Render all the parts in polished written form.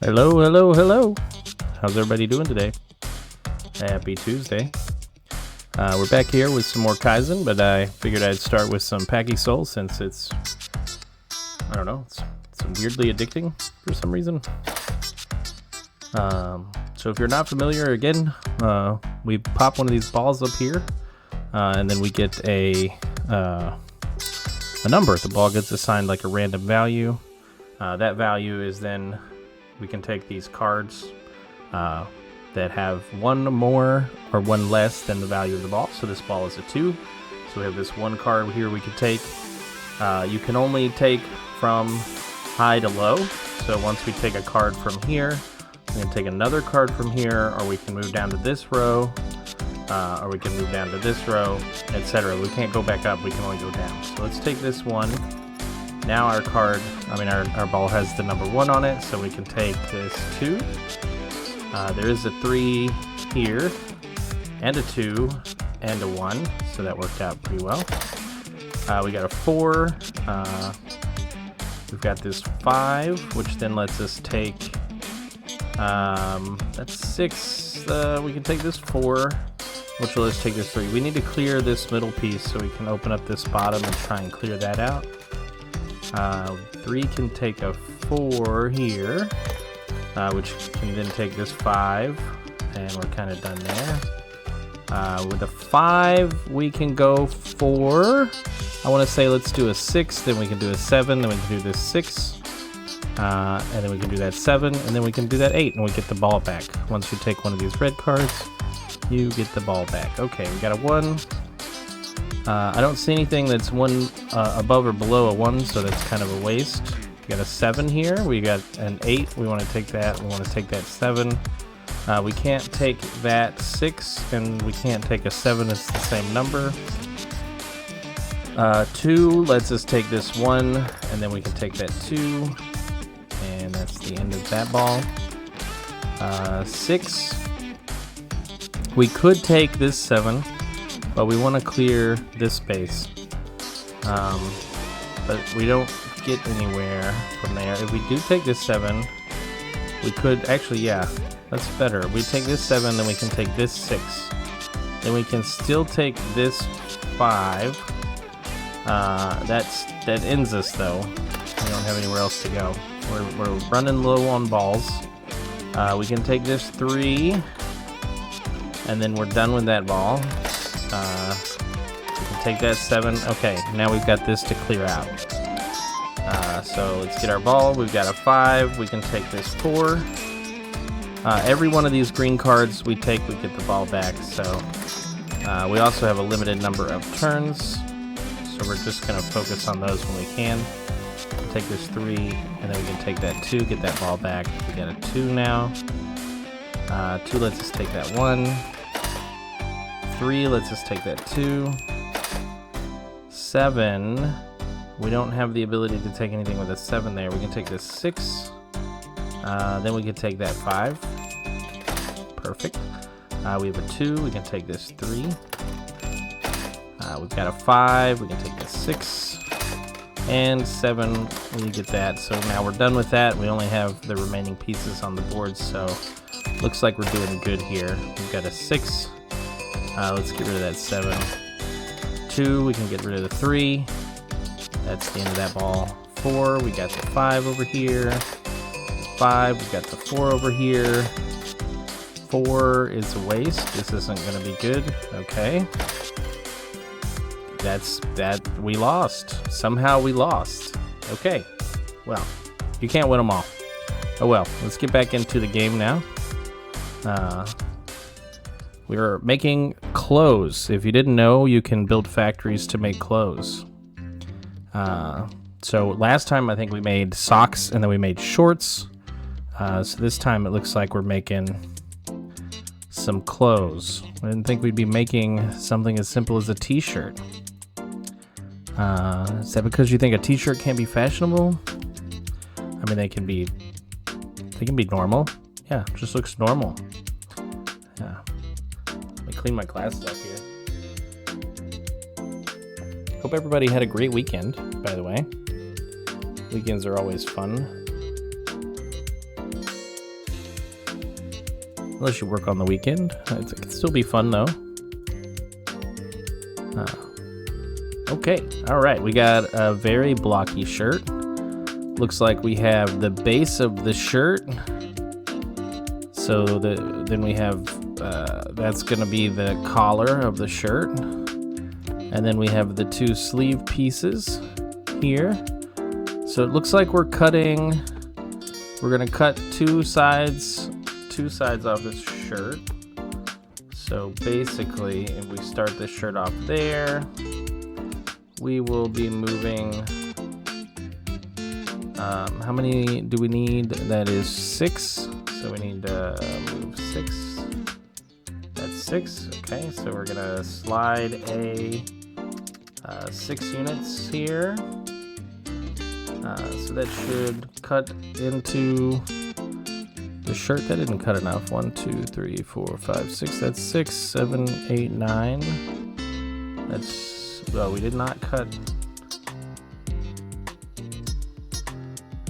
Hello, hello, hello. How's everybody doing today? Happy Tuesday. We're back here with some more Kaizen, but I figured I'd start with some Pachi-Sol since it's weirdly addicting for some reason. So if you're not familiar, again, we pop one of these balls up here, and then we get a number. The ball gets assigned like a random value. That value is then, we can take these cards that have one more or one less than the value of the ball. So this ball is a 2. So we have this one card here we can take. You can only take from high to low. So once we take a card from here, we can take another card from here, or we can move down to this row, or we can move down to this row, etc. We can't go back up, we can only go down. So let's take this one. Now our ball has the number 1 on it, so we can take this 2. There is a 3 here, and a 2, and a 1, so that worked out pretty well. We got a 4, we've got this 5, which then lets us take, that's 6, we can take this 4, which will let us take this 3. We need to clear this middle piece so we can open up this bottom and try and clear that out. 3 can take a 4 here, which can then take this 5, and we're kind of done there. With a 5, we can go 4. I want to say let's do a 6, then we can do a 7, then we can do this 6, and then we can do that 7, and then we can do that 8, and we get the ball back. Once you take one of these red cards, you get the ball back. Okay, we got a 1. I don't see anything that's 1 above or below a 1, so that's kind of a waste. We got a 7 here. We got an 8. We want to take that. We want to take that 7. We can't take that 6, and we can't take a 7. It's the same number. 2 lets us take this 1, and then we can take that 2, and that's the end of that ball. 6. We could take this 7. But we want to clear this space, but we don't get anywhere from there. If we do take this 7, we could actually, yeah, that's better. We take this 7, then we can take this 6, then we can still take this 5. That ends us though. We don't have anywhere else to go. We're running low on balls. We can take this 3, and then we're done with that ball. We can take that 7. Okay, now we've got this to clear out. So let's get our ball. We've got a 5. We can take this 4. Every one of these green cards we take, we get the ball back. So we also have a limited number of turns. So we're just going to focus on those when we can. We'll take this 3, and then we can take that 2, get that ball back. We got a 2 now. 2 lets us take that 1. 3 lets us take that 2. 7, we don't have the ability to take anything with a 7 there. We can take this 6. Then we can take that 5. Perfect. We have a 2. We can take this 3. We've got a 5. We can take this 6. And 7, we get that. So now we're done with that. We only have the remaining pieces on the board, so looks like we're doing good here. We've got a 6. Let's get rid of that 7. 2, we can get rid of the 3. That's the end of that ball. 4, we got the 5 over here. 5, we got the 4 over here. 4 is a waste. This isn't going to be good. Okay. We lost. Somehow we lost. Okay. Well, you can't win them all. Oh well, let's get back into the game now. We're making clothes. If you didn't know, you can build factories to make clothes. So last time I think we made socks and then we made shorts. So this time it looks like we're making some clothes. I didn't think we'd be making something as simple as a t-shirt. Is that because you think a t-shirt can't be fashionable? I mean, they can be normal. Yeah, it just looks normal. Yeah. Let me clean my glasses up here. Hope everybody had a great weekend, by the way. Weekends are always fun. unless you work on the weekend. It can still be fun though. Okay, all right, we got a very blocky shirt. Looks like we have the base of the shirt. So then we have, that's gonna be the collar of the shirt. And then we have the two sleeve pieces here. So it looks like we're gonna cut two sides off this shirt. So basically, if we start this shirt off there, we will be moving, how many do we need? That is 6. So we need to move 6. That's 6. Okay, so we're gonna slide a 6 units here. So that should cut into the shirt. That didn't cut enough. 1, 2, 3, 4, 5, 6. That's 6, 7, 8, 9. That's, well, we did not cut.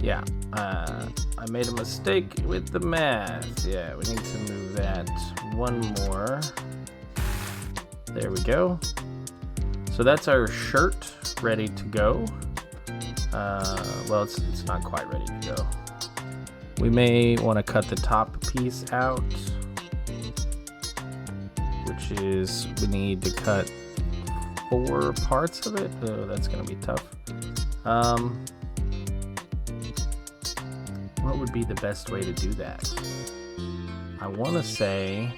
Yeah, I made a mistake with the math. Yeah, we need to move that one more. There we go. So that's our shirt ready to go. Well, it's not quite ready to go. We may want to cut the top piece out, which is, we need to cut 4 parts of it. Oh, that's gonna be tough. What would be the best way to do that? I want to say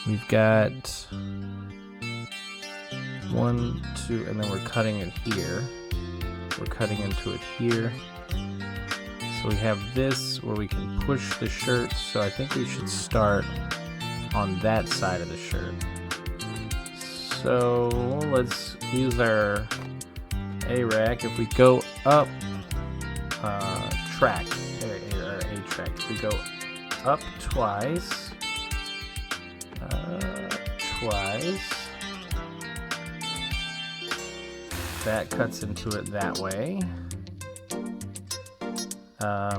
we've got 1, 2, and then we're cutting it here. We're cutting into it here. So we have this where we can push the shirt. So I think we should start on that side of the shirt. So let's use our A-rack. If we go up, track, or A-track, if we go up twice, that cuts into it that way. I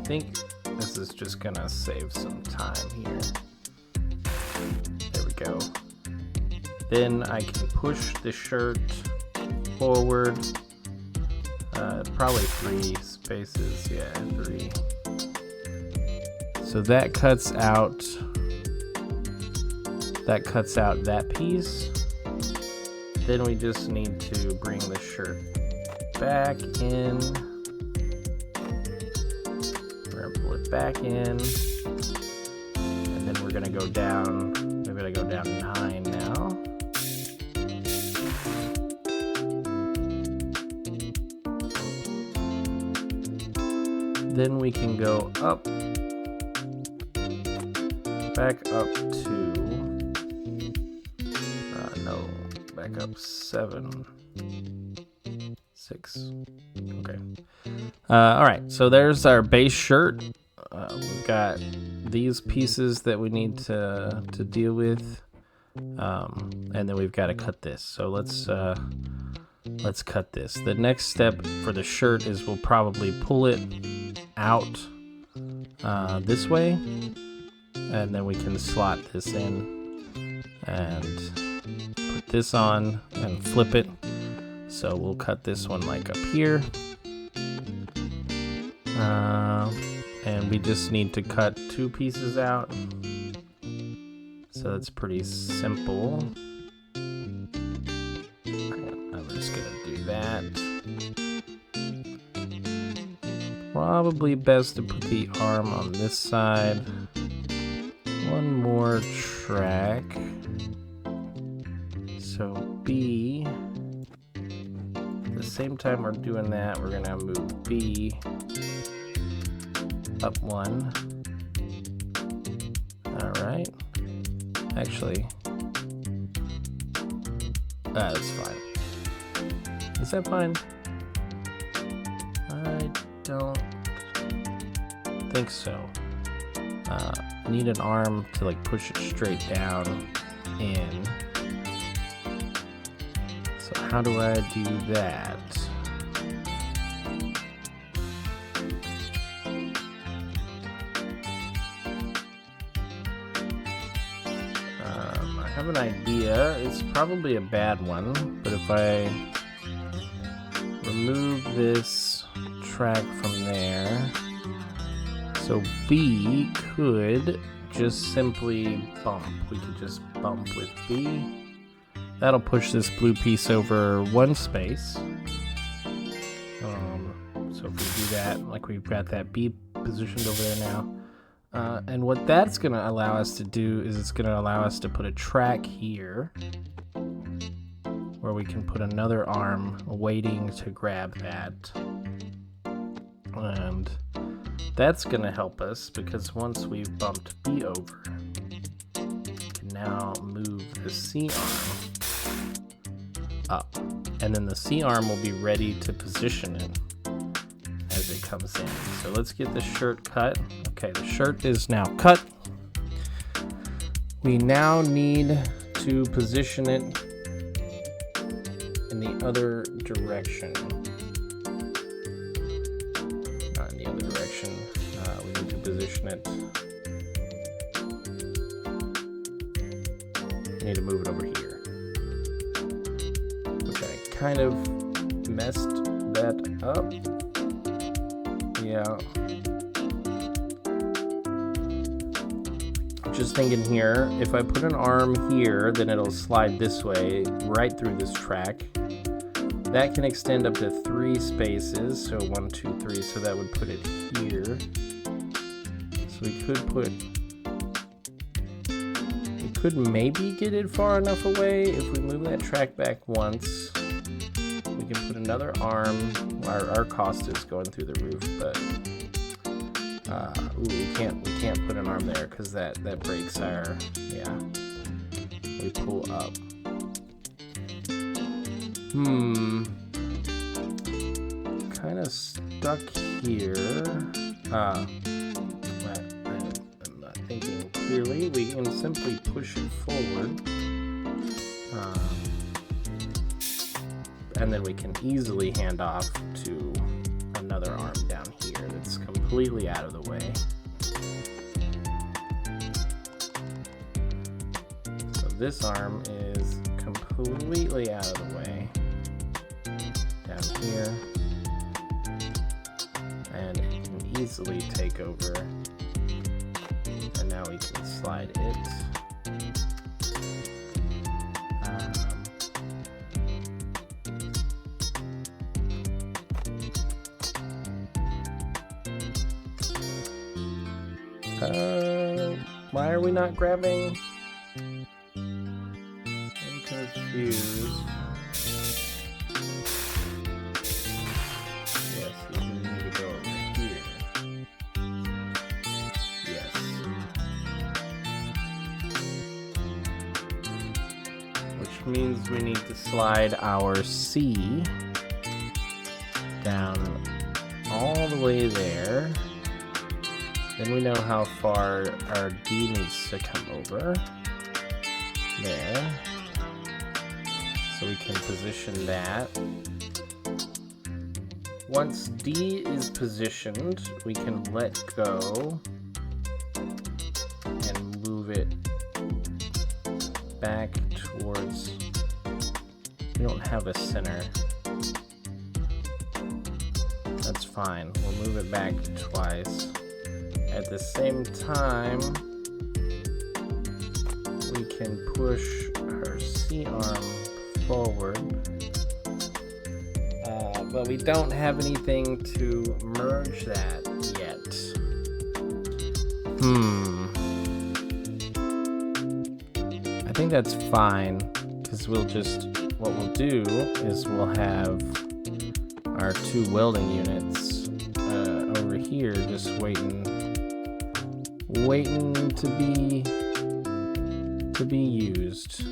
think this is just gonna save some time here. There we go. Then I can push the shirt forward, probably 3 spaces, yeah, 3. So that cuts out that piece. Then we just need to bring the shirt back in. We're gonna pull it back in, and then we're gonna go down. We're gonna go down 9 now. Then we can go up, back up to, back up 7, 6. Okay. All right. So there's our base shirt. We've got these pieces that we need to deal with, and then we've got to cut this. So let's cut this. The next step for the shirt is we'll probably pull it out this way, and then we can slot this in and put this on and flip it. So we'll cut this one like up here, and we just need to cut 2 pieces out. So that's pretty simple. I'm just gonna do that. Probably best to put the arm on this side. One more track. So B, at the same time we're doing that, we're gonna move B up 1. All right. Actually, that's fine. Is that fine? I don't think so. I need an arm to like push it straight down in. So how do I do that? have an idea. It's probably a bad one, but if I remove this track from there, so B could just simply bump. We could just bump with B. That'll push this blue piece over one space. So if we do that, like we've got that B positioned over there now. And what that's going to allow us to do is it's going to allow us to put a track here where we can put another arm waiting to grab that. And that's going to help us because once we've bumped B over, we can now move the C arm up. And then the C arm will be ready to position it as it comes in. So let's get the shirt cut. Okay, the shirt is now cut. We now need to position it in the other direction. Not in the other direction. We need to position it. We need to move it over here. Okay, kind of messed that up. Yeah. Just thinking here, if I put an arm here, then it'll slide this way right through this track. That can extend up to 3 spaces, so 1, 2, 3, so that would put it here. So we could maybe get it far enough away. If we move that track back once, we can put another arm. Our cost is going through the roof, but we can't put an arm there because that breaks our, yeah. We pull up. Kind of stuck here. I'm not thinking clearly. We can simply push it forward. And then we can easily hand off to another arm down here that's completely out of the way. So this arm is completely out of the way down here, and it can easily take over. And now we can slide it. Why are we not grabbing? I'm confused. Yes, we need to go over here. Yes. Which means we need to slide our C down all the way there. Then we know how far our D needs to come over. There. So we can position that. Once D is positioned, we can let go and move it back towards... We don't have a center. That's fine. We'll move it back twice. At the same time, we can push her C arm forward, but we don't have anything to merge that yet. I think that's fine, because what we'll do is we'll have our 2 welding units over here just waiting to be used.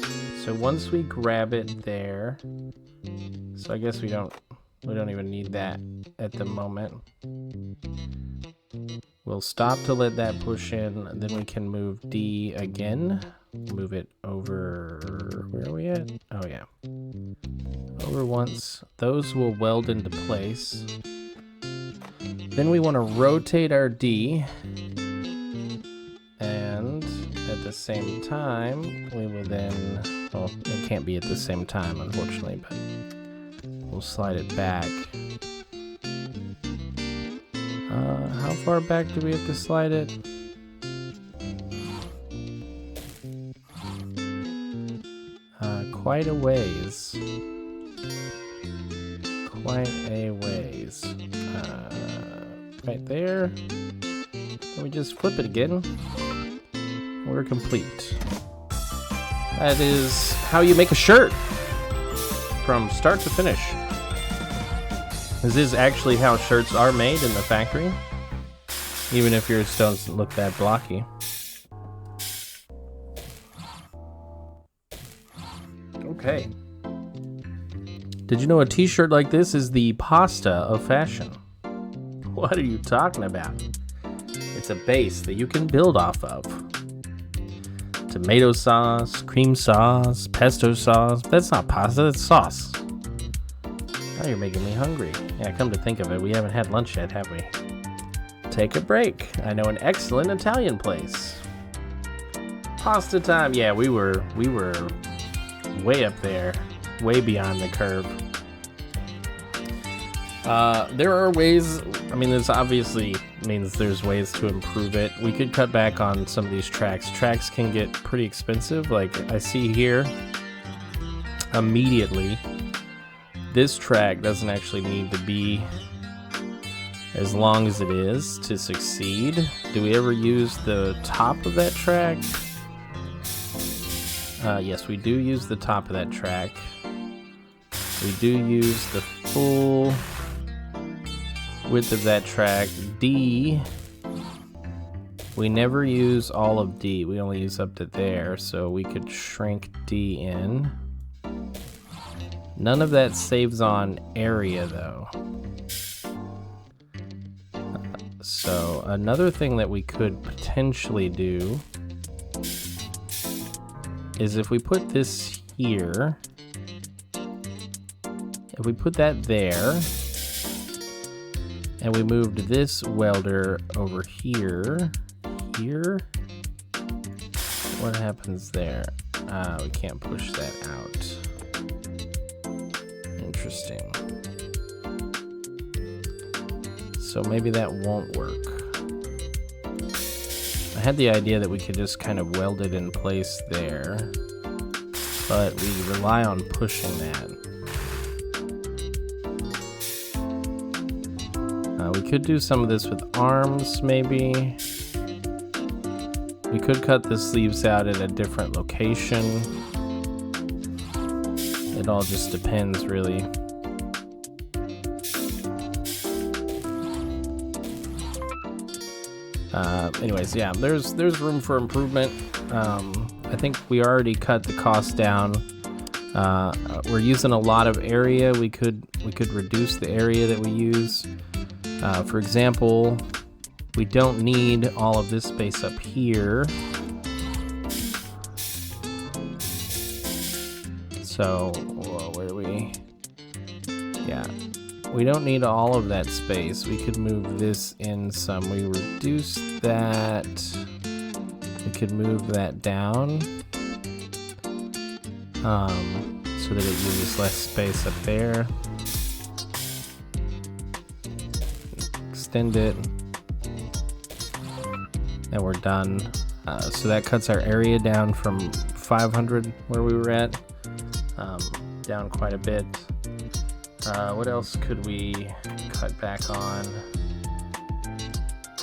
So once we grab it there, so I guess we don't even need that at the moment. We'll stop to let that push in, then we can move D again. Move it over, where are we at? Oh yeah. Over once. Those will weld into place. Then we want to rotate our D. And at the same time, we will then, well, it can't be at the same time, unfortunately, but we'll slide it back. How far back do we have to slide it? Quite a ways. Quite a ways. Right there. And we just flip it again. We're complete. That is how you make a shirt from start to finish. This is actually how shirts are made in the factory, even if yours doesn't look that blocky. Okay. Did you know a t-shirt like this is the pasta of fashion? What are you talking about? It's a base that you can build off of. Tomato sauce, cream sauce, pesto sauce. That's not pasta, that's sauce. Now you're making me hungry. Yeah, come to think of it, we haven't had lunch yet, have we? Take a break. I know an excellent Italian place. Pasta time. Yeah, we were way up there, way beyond the curve. There are ways, I mean, this obviously means there's ways to improve it. We could cut back on some of these tracks. Tracks can get pretty expensive. Like I see here, immediately, this track doesn't actually need to be as long as it is to succeed. Do we ever use the top of that track? Yes, we do use the top of that track. We do use the full width of that track. D, we never use all of D. We only use up to there, so we could shrink D in. None of that saves on area, though. So another thing that we could potentially do is if we put this here, if we put that there, and we moved this welder over here, what happens there? We can't push that out. Interesting. So maybe that won't work. I had the idea that we could just kind of weld it in place there, but we rely on pushing that. We could do some of this with arms, maybe. We could cut the sleeves out at a different location. It all just depends, really. Anyways, yeah, there's room for improvement. I think we already cut the cost down. We're using a lot of area. We could reduce the area that we use. For example, we don't need all of this space up here. So, where are we? Yeah, we don't need all of that space. We could move this in some. We reduce that. We could move that down. So that it uses less space up there. Extend it, and we're done. So that cuts our area down from 500 where we were at, down quite a bit. What else could we cut back on?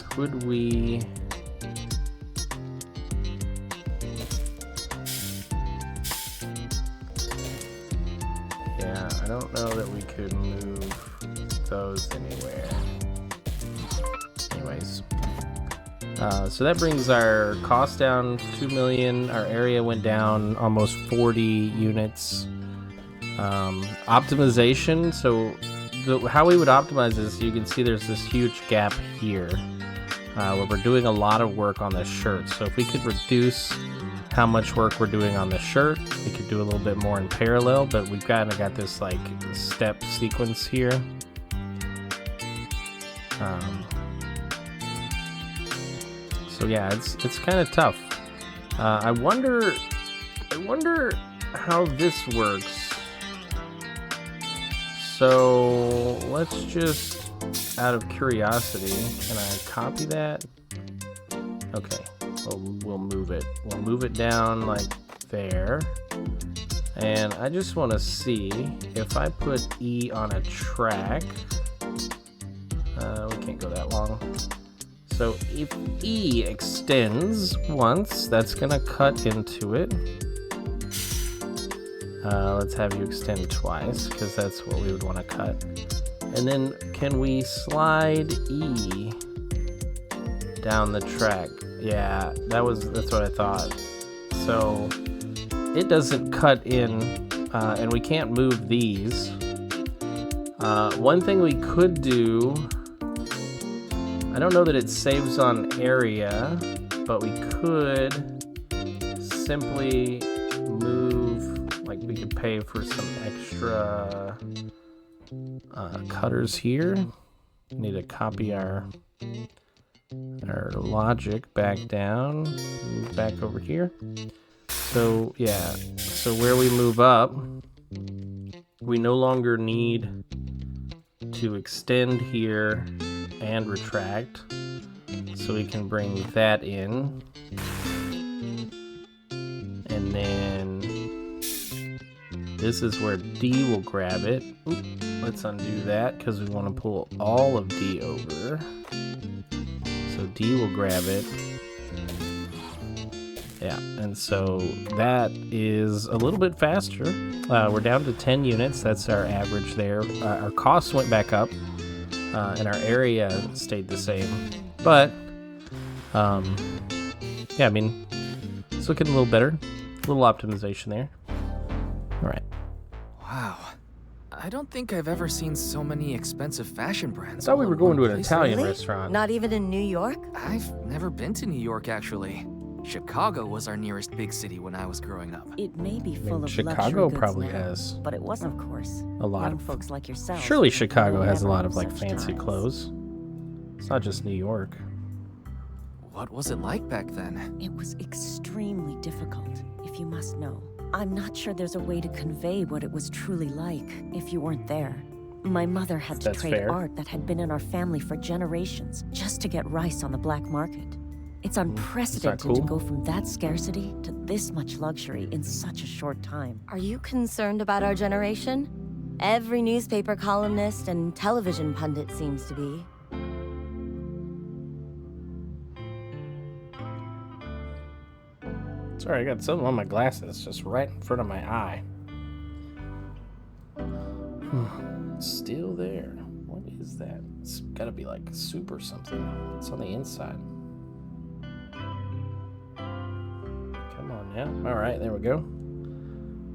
Could we... Yeah, I don't know that we could move those anywhere. Anyways, so that brings our cost down 2 million. Our area went down almost 40 units. Optimization. So how we would optimize this, you can see there's this huge gap here where we're doing a lot of work on this shirt. So if we could reduce how much work we're doing on the shirt, we could do a little bit more in parallel, but we've kind of got this like step sequence here. So yeah, it's kind of tough. I wonder how this works. So let's just, out of curiosity, can I copy that? Okay, we'll move it. We'll move it down like there. And I just want to see if I put E on a track. We can't go that long. So if E extends once, that's gonna cut into it. Let's have you extend twice, because that's what we would want to cut. And then can we slide E down the track? Yeah, that's what I thought. So it doesn't cut in, and we can't move these. One thing we could do, I don't know that it saves on area, but we could simply move, like we could pay for some extra cutters here. Need to copy our logic back down, move back over here. So yeah, so where we move up, we no longer need to extend here and retract, so we can bring that in, and then this is where D will grab it. Oop, let's undo that because we want to pull all of D over. So D will grab it. Yeah, and so that is a little bit faster. We're down to 10 units. That's our average there. Our costs went back up, and our area stayed the same. But, yeah, I mean, it's looking a little better. A little optimization there. All right. Wow. I don't think I've ever seen so many expensive fashion brands. I thought we were going to an place. Italian Really? restaurant. Not even in New York? I've never been to New York, actually. Chicago was our nearest big city when I was growing up. It may be full of Chicago luxury goods probably now, has but it wasn't, of course. a lot Young of. folks like yourself. Surely Chicago will has a never lot of have like such fancy times. clothes. It's not just New York. What was it like back then? It was extremely difficult, if you must know. I'm not sure there's a way to convey what it was truly like if you weren't there. My mother had to That's trade fair. art that had been in our family for generations just to get rice on the black market. It's unprecedented cool? to go from that scarcity to this much luxury in such a short time. Are you concerned about our generation? Every newspaper columnist and television pundit seems to be. Sorry, I got something on my glasses just right in front of my eye. It's still there. What is that? It's gotta be like soup or something. It's on the inside. Come on now. All right, there we go.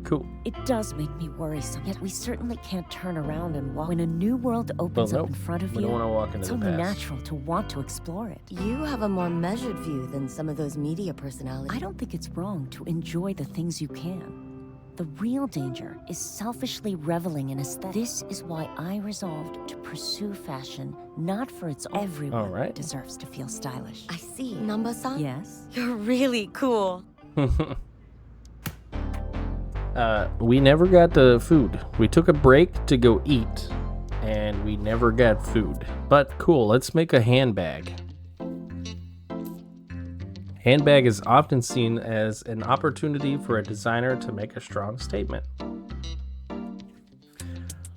Cool. It does make me worrisome, yet we certainly can't turn around and walk. When a new world opens Well, up in nope. front of We you, don't want to walk it's into the only past. natural to want to explore it. You have a more measured view than some of those media personalities. I don't think it's wrong to enjoy the things you can. The real danger is selfishly reveling in aesthetics. This is why I resolved to pursue fashion, not for its own. Everyone All right. deserves to feel stylish. I see. Namba-san? Yes? You're really cool. We never got the food. We took a break to go eat, and we never got food. But cool, let's make a handbag. Handbag is often seen as an opportunity for a designer to make a strong statement.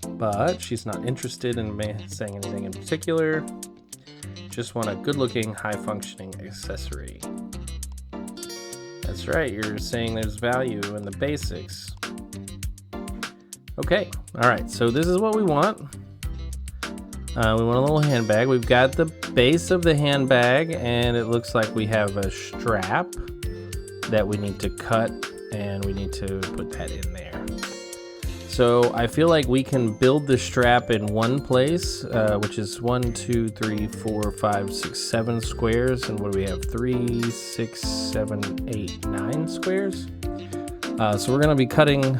But she's not interested in saying anything in particular. Just want a good-looking, high-functioning accessory. That's right, you're saying there's value in the basics. Okay, alright, so this is what we want. We want a little handbag. We've got the base of the handbag, and it looks like we have a strap that we need to cut, and we need to put that in there. So I feel like we can build the strap in one place, which is 1, 2, 3, 4, 5, 6, 7 squares. And what do we have? 3, 6, 7, 8, 9 squares. So we're going to be cutting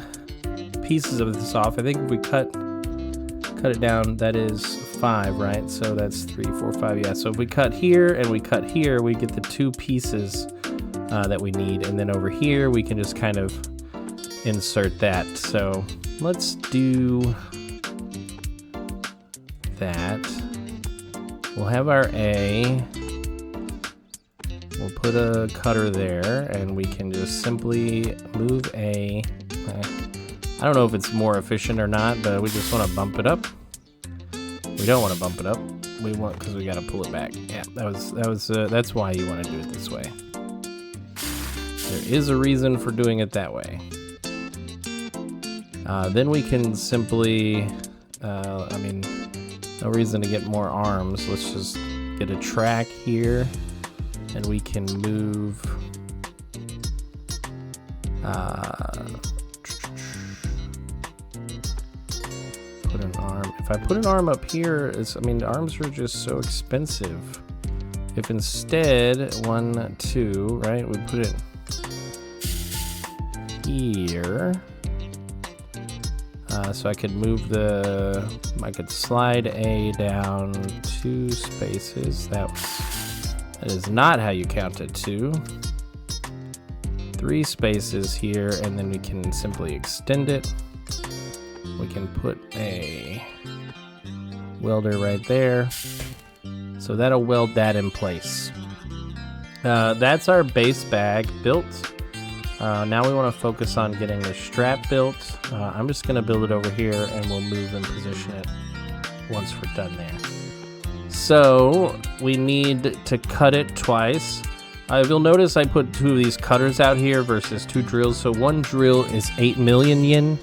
pieces of this off. I think if we cut it down, that is 5, right? So that's 3, 4, 5. Yeah. So if we cut here and we cut here, we get the 2 pieces that we need. And then over here, we can just kind of insert that. So let's do that. We'll have our A. We'll put a cutter there, and we can just simply move A. I don't know if it's more efficient or not, but we just want to bump it up. We don't want to bump it up. We want, because we got to pull it back. Yeah, that's why you want to do it this way. There is a reason for doing it that way. Then we can simply, no reason to get more arms. Let's just get a track here, and we can move. Put an arm. If I put an arm up here, the arms are just so expensive. If instead, 1, 2, right, we put it here. So I could move I could slide A down 2 spaces. That is not how you count it. 2, 3 spaces here, and then we can simply extend it. We can put a welder right there. So that'll weld that in place. That's our base bag built. Now we want to focus on getting the strap built. I'm just going to build it over here, and we'll move and position it once we're done there. So we need to cut it twice. You'll notice I put 2 of these cutters out here versus 2 drills. So 1 drill is 8 million yen,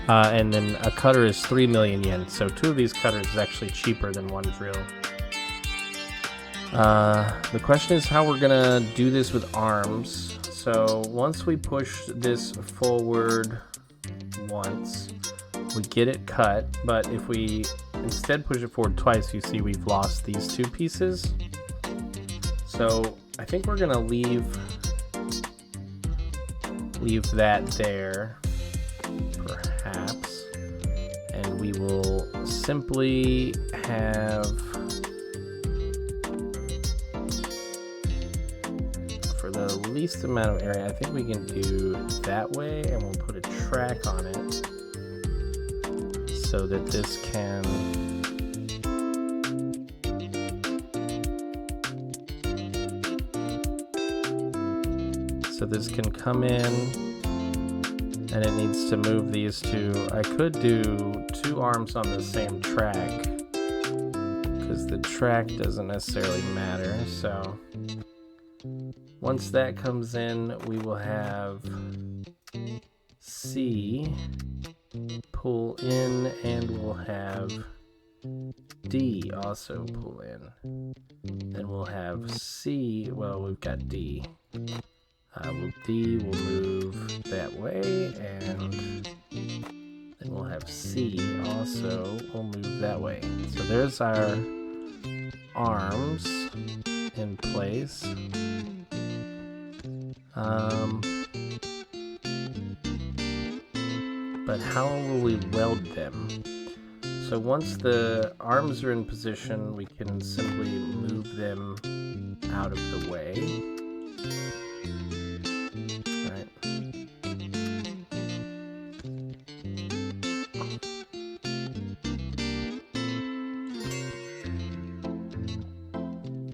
and then a cutter is 3 million yen. So 2 of these cutters is actually cheaper than 1 drill. The question is how we're gonna do this with arms. So once we push this forward once, we get it cut, but if we instead push it forward twice, you see we've lost these 2 pieces. So I think we're gonna leave that there, perhaps, and we will simply have, for the least amount of area, I think we can do that way, and we'll put a track on it so that this can come in, and it needs to move these 2. I could do 2 arms on the same track because the track doesn't necessarily matter. So once that comes in, we will have C pull in, and we'll have D also pull in. Then we'll have C, well, we've got D. D will move that way, and then we'll have C also will move that way. So there's our arms in place. But how will we weld them? So once the arms are in position, we can simply move them out of the way. Right.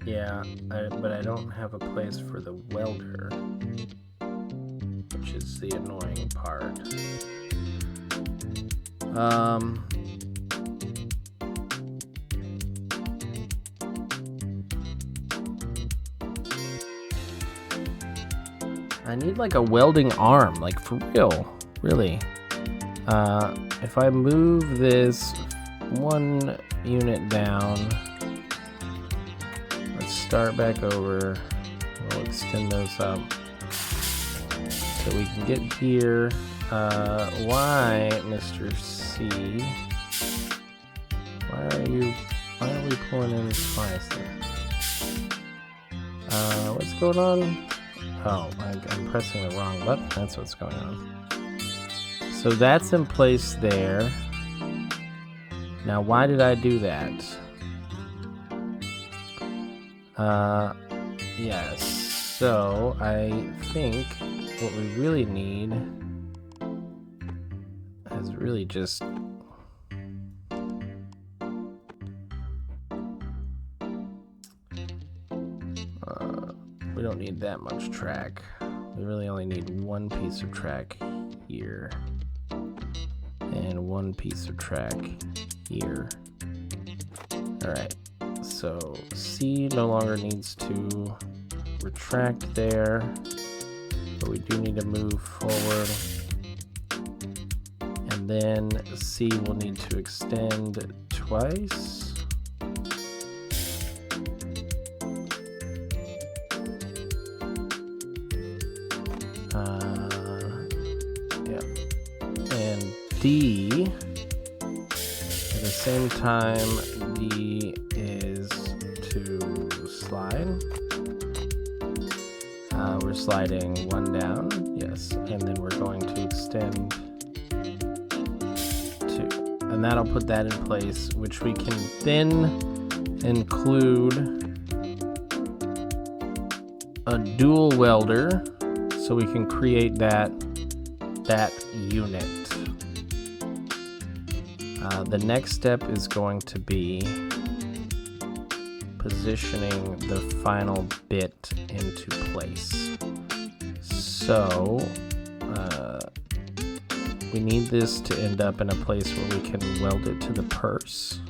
Yeah, but I don't have a place for the welder, which is the annoying part. I need like a welding arm, like for real, really. If I move this 1 unit down, let's start back over. We'll extend those up so we can get here. Why, Mr. C? Why are we pulling in twice there? What's going on? Oh, I'm pressing the wrong button. That's what's going on. So that's in place there. Now, why did I do that? Yes. So I think what we really need is really just we don't need that much track. We really only need one piece of track here and one piece of track here. Alright, so C no longer needs to retract there, but we do need to move forward. And then C will need to extend twice. And D, at the same time, D is to slide. We're sliding one down, yes, and then we're going to extend two. And that'll put that in place, which we can then include a dual welder so we can create that unit. The next step is going to be positioning the final bit into place. So we need this to end up in a place where we can weld it to the purse.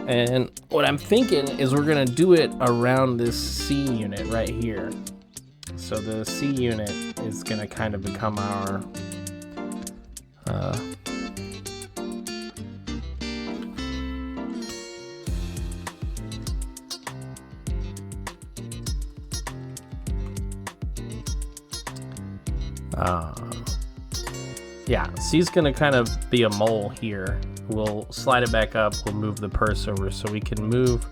And what I'm thinking is we're gonna do it around this C unit right here. So the C unit is gonna kind of become our yeah, C's gonna kind of be a mole here. We'll slide it back up, we'll move the purse over so we can move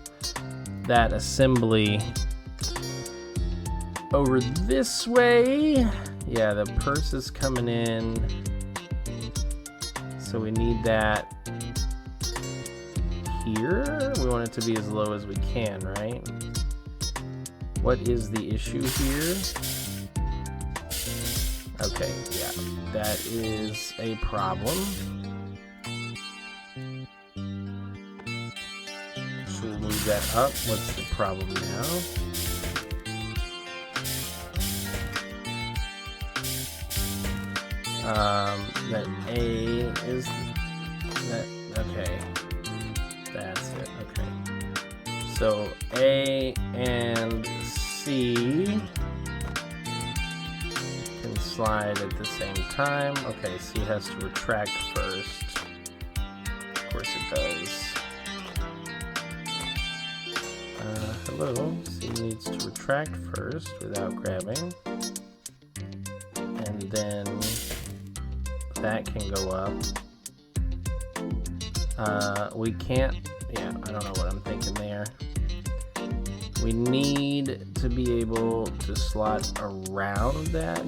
that assembly over this way. Yeah, the purse is coming in, so we need that here. We want it to be as low as we can, right? What is the issue here? Okay, yeah, that is a problem. So we'll move that up. What's the problem now? That A is that, okay, that's it, okay. So A and C can slide at the same time. Okay, C has to retract first. Of course it does. Hello, C needs to retract first without grabbing. And then that can go up. We can't, yeah, I don't know what I'm thinking there. We need to be able to slot around that.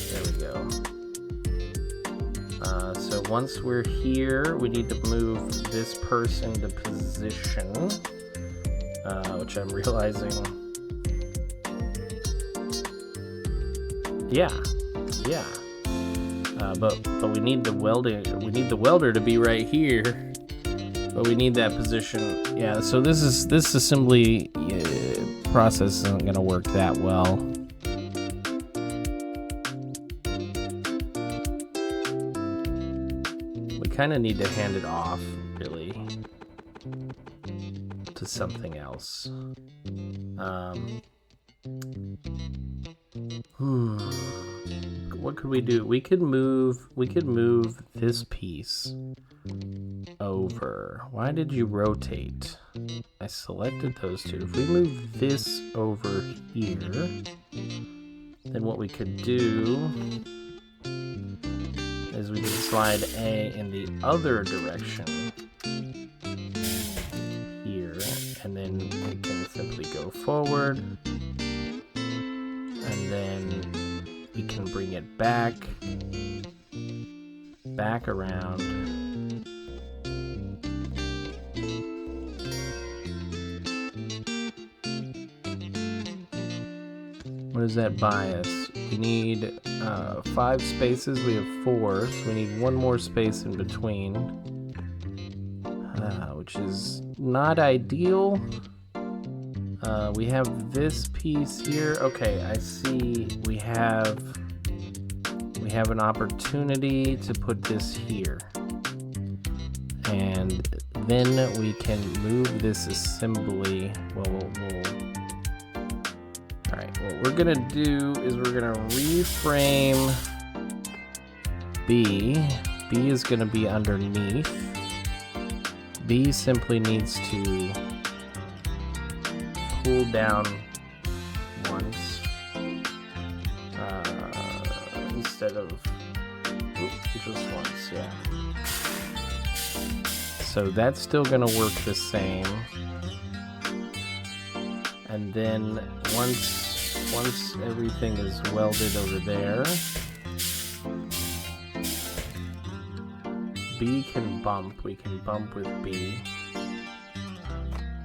There we go. So once we're here, we need to move this purse into position, which I'm realizing. Yeah. But we need the welder. We need the welder to be right here. But we need that position. Yeah. So this assembly process isn't gonna work that well. We kind of need to hand it off, really, to something else. What could we do? We could move this piece over. Why did you rotate? I selected those two. If we move this over here, then what we could do is we can slide A in the other direction here, and then we can simply go forward, and then we can bring it back What does that buy us? We need 5 spaces. We have 4, so we need 1 more space in between, which is not ideal. We have this piece here. Okay, I see. We have an opportunity to put this here, and then we can move this assembly. Well, all right. What we're gonna do is we're gonna reframe B. B is gonna be underneath. B simply needs to pull down once instead of just once, yeah. So that's still gonna work the same. And then once everything is welded over there, B can bump. We can bump with B.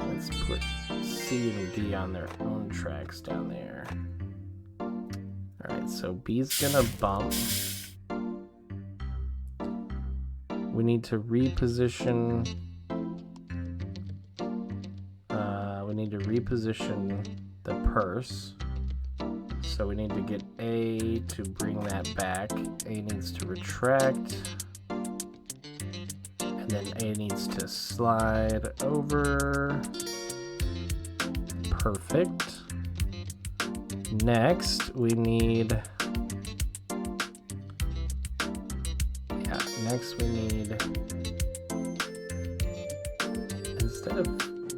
Let's put C and D on their own tracks down there. Alright, so B's gonna bump. We need to reposition. The purse. So we need to get A to bring that back. A needs to retract. And then A needs to slide over. Perfect. Next, we need... instead of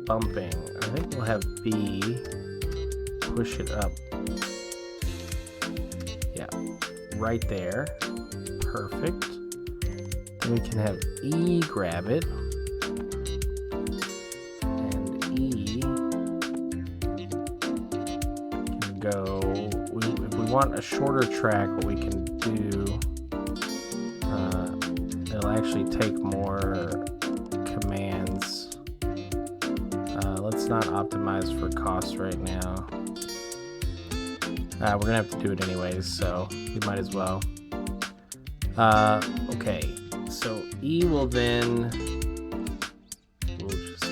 bumping, I think we'll have B push it up. Yeah, right there. Perfect. Then we can have E grab it. And E can go... if we want a shorter track, what we can do... it'll actually take more commands. Let's not optimize for cost right now. We're gonna have to do it anyways, so we might as well. Okay, so E will then... we'll just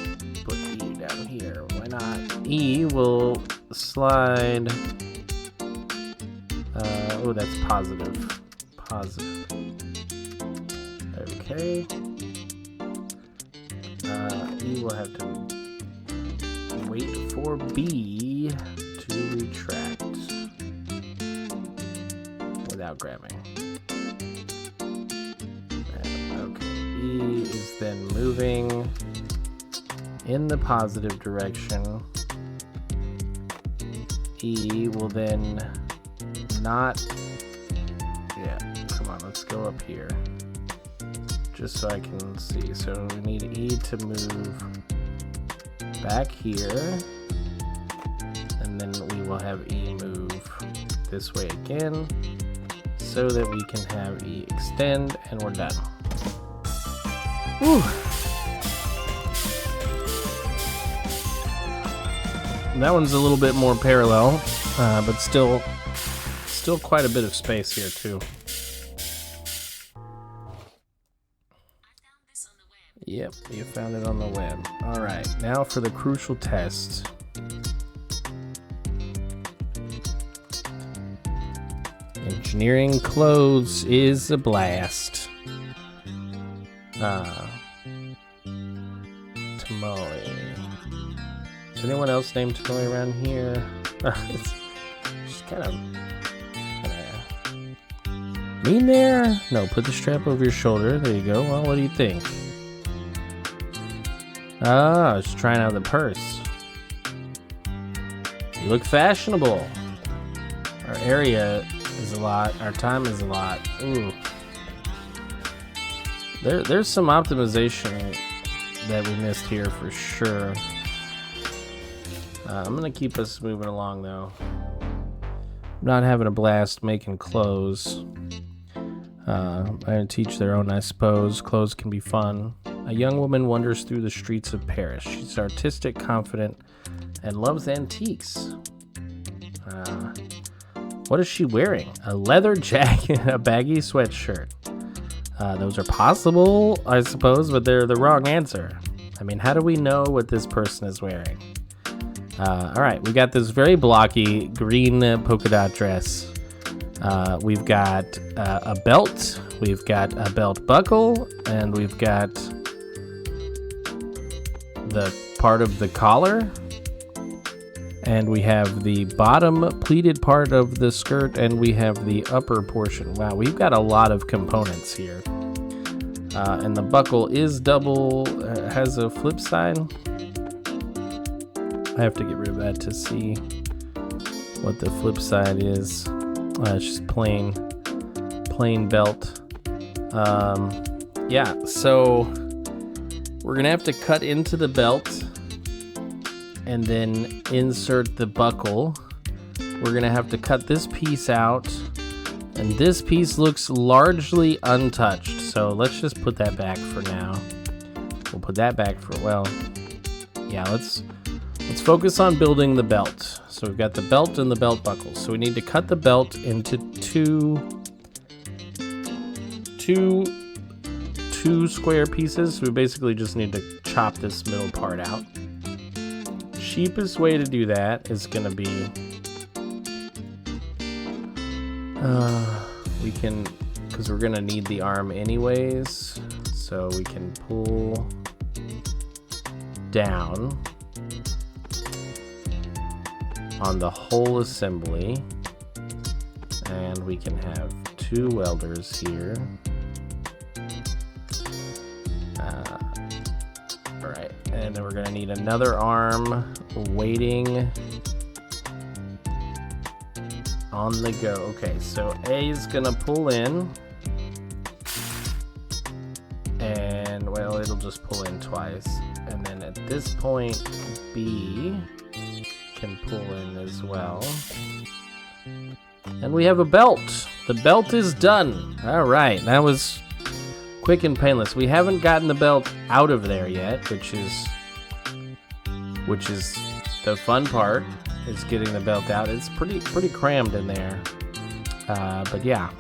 put E down here. Why not? E will slide... oh, that's positive. Positive. Okay. E will have to wait for B to retract without grabbing. Okay. E is then moving in the positive direction. E will then not... yeah, come on, let's go up here. Just so I can see. So we need E to move back here. And then we will have E move this way again. So that we can have E extend, and we're done. Whew. That one's a little bit more parallel, but still quite a bit of space here too. Yep, you found it on the web. All right, now for the crucial test. Engineering clothes is a blast. Tamale. Is anyone else named Tamale around here? It's just kind of mean there. No, put the strap over your shoulder. There you go. Well, what do you think? Ah, I was trying out the purse. You look fashionable. Our area is a lot. Our time is a lot. Ooh. There's some optimization that we missed here for sure. I'm gonna keep us moving along though. I'm not having a blast making clothes. I'm gonna teach their own, I suppose. Clothes can be fun. A young woman wanders through the streets of Paris. She's artistic, confident, and loves antiques. What is she wearing? A leather jacket, a baggy sweatshirt. Those are possible, I suppose, but they're the wrong answer. I mean, how do we know what this person is wearing? All right, we got this very blocky green polka dot dress. We've got a belt. We've got a belt buckle, and we've got the part of the collar. And we have the bottom pleated part of the skirt, and we have the upper portion. Wow, we've got a lot of components here. And the buckle is double, has a flip side. I have to get rid of that to see what the flip side is. It's just plain belt. Yeah, so we're gonna have to cut into the belt and then insert the buckle. We're gonna have to cut this piece out, and this piece looks largely untouched, so let's just put that back for now. We'll put that back for, well, yeah, let's focus on building the belt. So we've got the belt and the belt buckle. So we need to cut the belt into two square pieces. So we basically just need to chop this middle part out. Cheapest way to do that is gonna be we can, because we're gonna need the arm anyways, so we can pull down on the whole assembly, and we can have two welders here. All right, and then we're gonna need another arm waiting on the go. Okay, so A is gonna pull in, and well, it'll just pull in twice, and then at this point B can pull in as well, and we have a belt. The belt is done. All right, that was quick and painless. We haven't gotten the belt out of there yet, which is the fun part, is getting the belt out. It's pretty crammed in there, but yeah.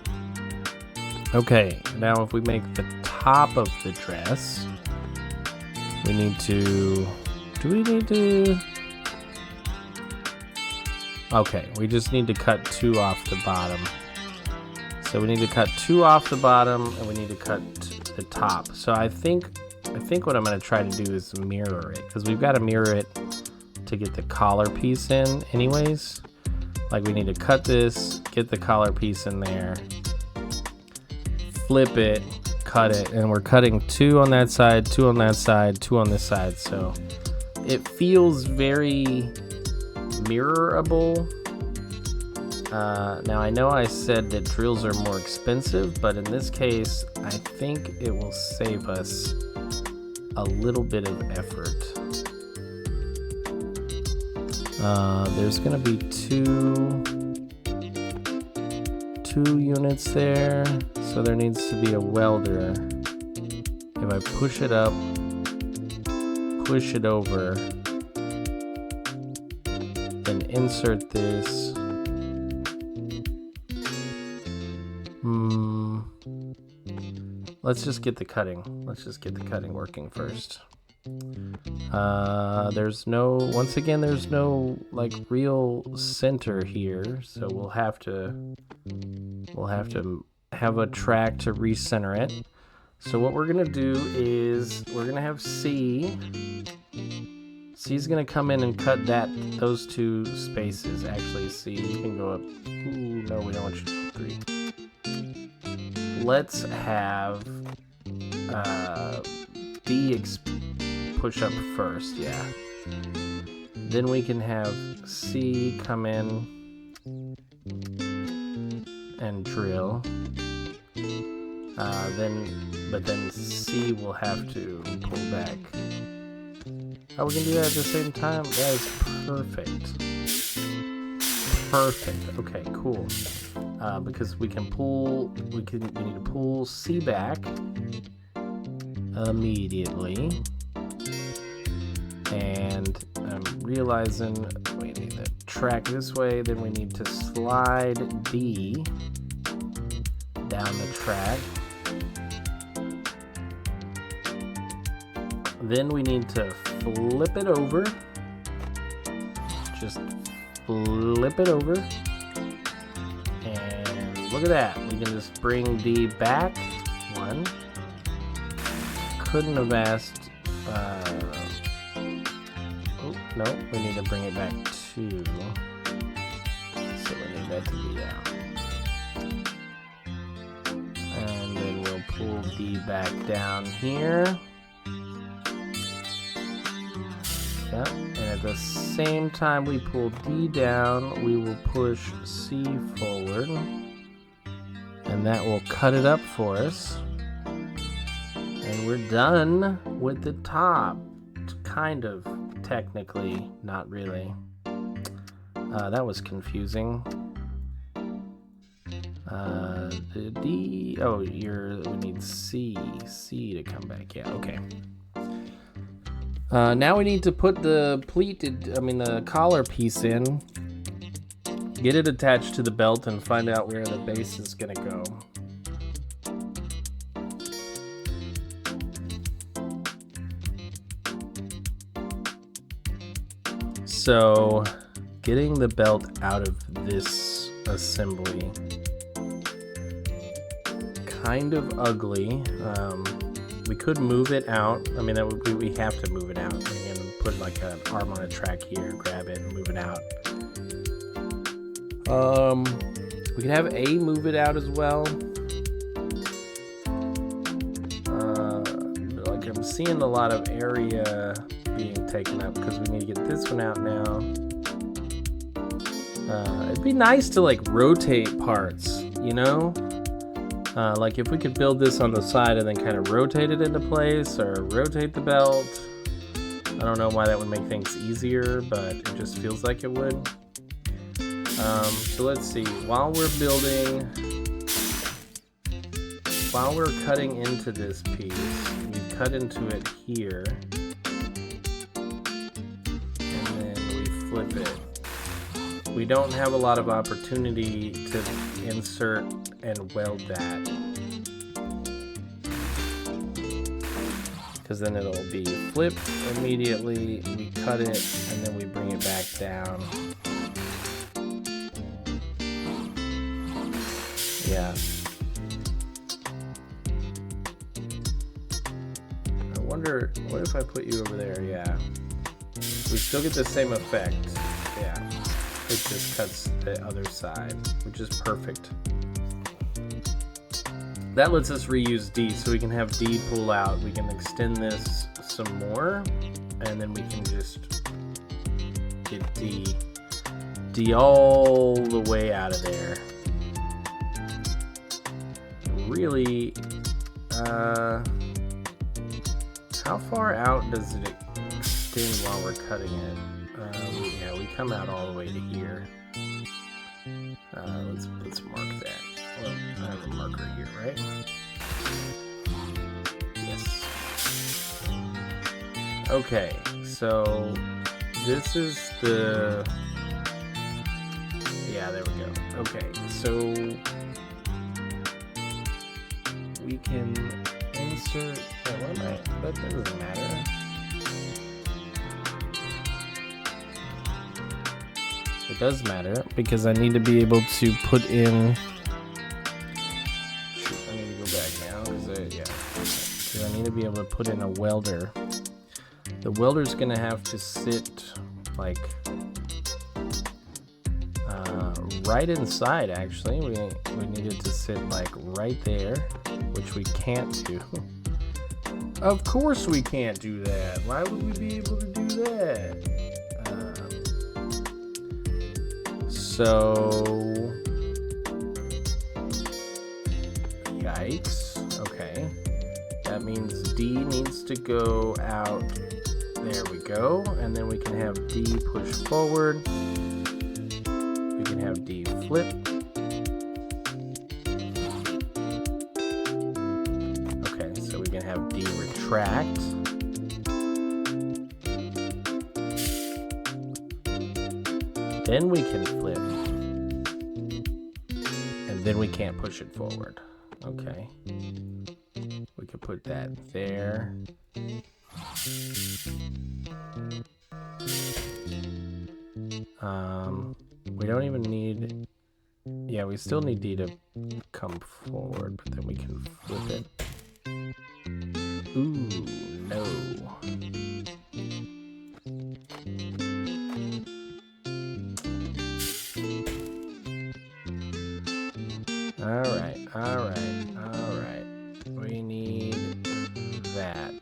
Okay, now if we make the top of the dress, we need to, okay, we just need to cut two off the bottom. So we need to cut two off the bottom, and we need to cut the top. So I think what I'm going to try to do is mirror it, because we've got to mirror it to get the collar piece in anyways. Like, we need to cut this, get the collar piece in there, flip it, cut it, and we're cutting two on that side, two on that side, two on this side. So it feels very mirrorable. Now I know I said that drills are more expensive, but in this case I think it will save us a little bit of effort. There's gonna be two units there, so there needs to be a welder. If I push it up, push it over, then insert this. Let's just get the cutting. Let's just get the cutting working first. There's no, once again, there's no like real center here, so we'll have to have a track to recenter it. So what we're gonna do is we're gonna have C's gonna come in and cut those two spaces. Actually, C, you can go up. Ooh, no, we don't want you to go 3. Let's have B push up first, yeah. Then we can have C come in and drill. But then C will have to pull back. Oh, we can do that at the same time? That is perfect. Perfect. Okay, cool. Because we need to pull C back immediately, and and I'm realizing we need to track this way, then we need to slide D down the track. Then we need to flip it over. Just flip it over. And look at that. We can just bring D back. One. Couldn't have asked. Oh, no. We need to bring it back 2. So we need that to be down. And then we'll pull D back down here. Yep. And at the same time we pull D down, we will push C forward. And that will cut it up for us. And we're done with the top. Kind of, technically, not really. That was confusing. The D, oh, we need C to come back. Yeah, okay. Now we need to put the the collar piece in, get it attached to the belt, and find out where the base is gonna go. So, getting the belt out of this assembly, kind of ugly. We could move it out. I mean, we have to move it out. We can put like an arm on a track here, grab it, and move it out. We can have A move it out as well. Like I'm seeing a lot of area being taken up because we need to get this one out now. It'd be nice to like rotate parts, you know? Like if we could build this on the side and then kind of rotate it into place, or rotate the belt. I don't know why that would make things easier, but it just feels like it would. So let's see, while we're cutting into this piece, we cut into it here, and then we flip it. We don't have a lot of opportunity to insert and weld that, because then it'll be flipped immediately. We cut it and then we bring it back down. Yeah. I wonder, what if I put you over there? Yeah. We still get the same effect. Yeah. It just cuts the other side, which is perfect. That lets us reuse D, so we can have D pull out. We can extend this some more, and then we can just get D all the way out of there. Really, how far out does it extend while we're cutting it? Yeah, we come out all the way to here. Let's mark that. Well, I have a marker here, right? Yes. Okay, so this is the... Yeah, there we go. Okay, so we can insert... That doesn't matter. It does matter, because I need to be able to put in... Shoot, I need to go back now, because I need to be able to put in a welder. The welder's gonna have to sit, like, right inside, actually. We need it to sit, like, right there, which we can't do. Of course we can't do that. Why would we be able to do that? So, yikes. Okay. That means D needs to go out. There we go. And then we can have D push forward. We can have D flip. Okay, so we can have D retract. Then we can flip. And then we can't push it forward. Okay. We could put that there. We don't even need... Yeah, we still need D to come forward, but then we can flip it. Ooh, no. Alright. We need that.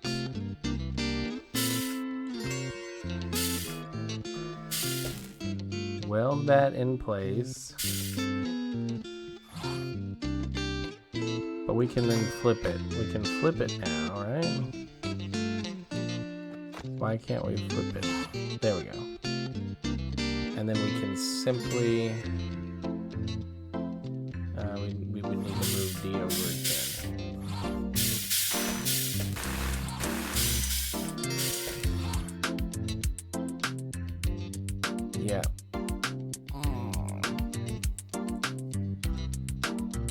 Weld that in place. But we can then flip it. We can flip it now, right? Why can't we flip it? There we go. And then we can simply... we would need to move D over again. Yeah.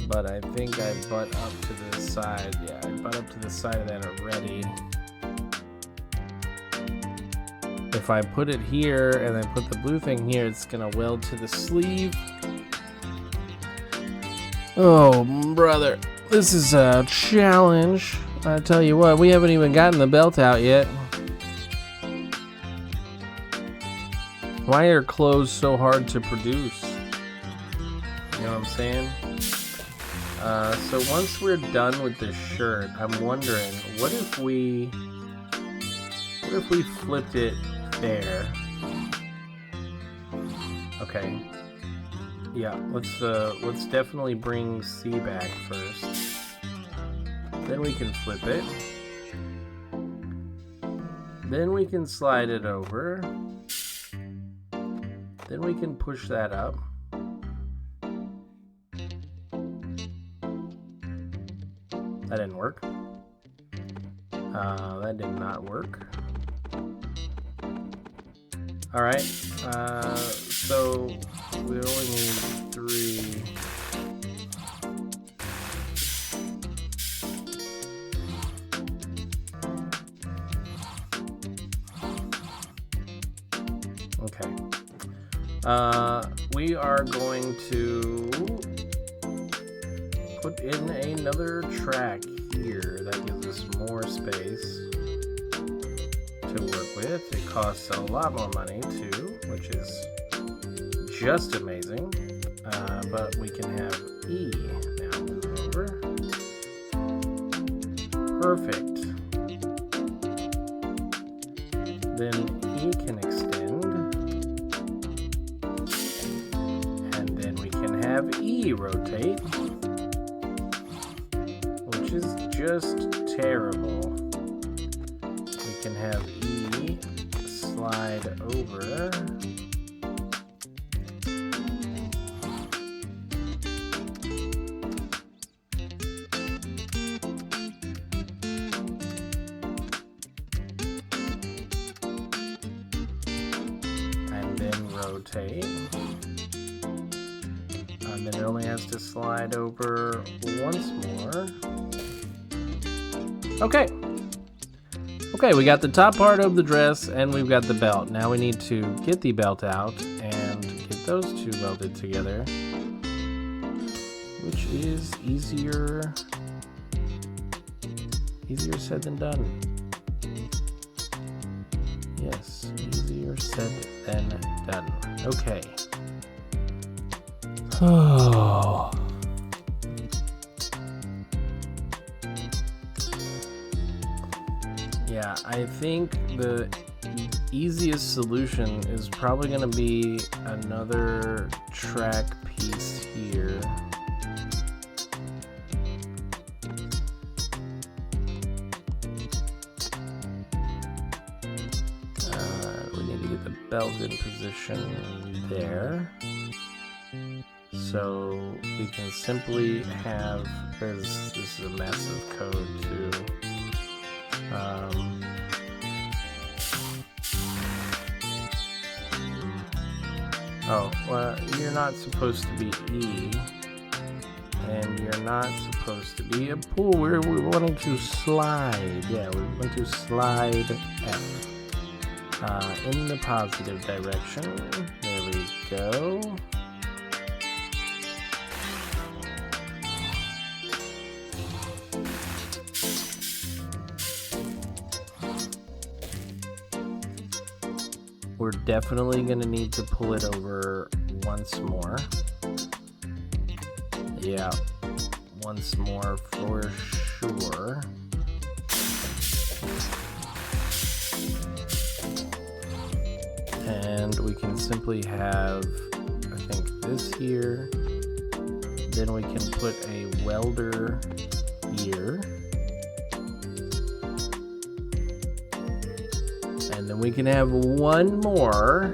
But I think I butt up to the side. Yeah, I butt up to the side of that already. If I put it here and then put the blue thing here, it's gonna weld to the sleeve. Oh, brother. This is a challenge. I tell you what, we haven't even gotten the belt out yet. Why are clothes so hard to produce? You know what I'm saying? So once we're done with this shirt, I'm wondering, what if we flipped it there? Okay. Yeah, let's definitely bring C back first. Then we can flip it. Then we can slide it over. Then we can push that up. That didn't work. That did not work. Alright, so we only need 3. Okay. We are going to put in another track here that gives us more space to work with. It costs a lot more money too, which is just amazing. But we can have E now move over. Perfect. Then E can extend. And then we can have E rotate. Which is just terrible. We can have E slide over. And then rotate. And then it only has to slide over once more. Okay. Okay, we got the top part of the dress and we've got the belt. Now we need to get the belt out and get those two welded together, which is easier said than done. Yes, easier said than done. Okay. Oh. Yeah, I think the easiest solution is probably going to be another track piece here. We need to get the belt in position there. So we can simply have, this is a massive code too. Oh, well, you're not supposed to be E. And you're not supposed to be a pool. We're wanting to slide. Yeah, we want to slide F. In the positive direction. There we go. We're definitely going to need to pull it over once more. Yeah, once more for sure. And we can simply have, I think, this here. Then we can put a welder here. And then we can have one more.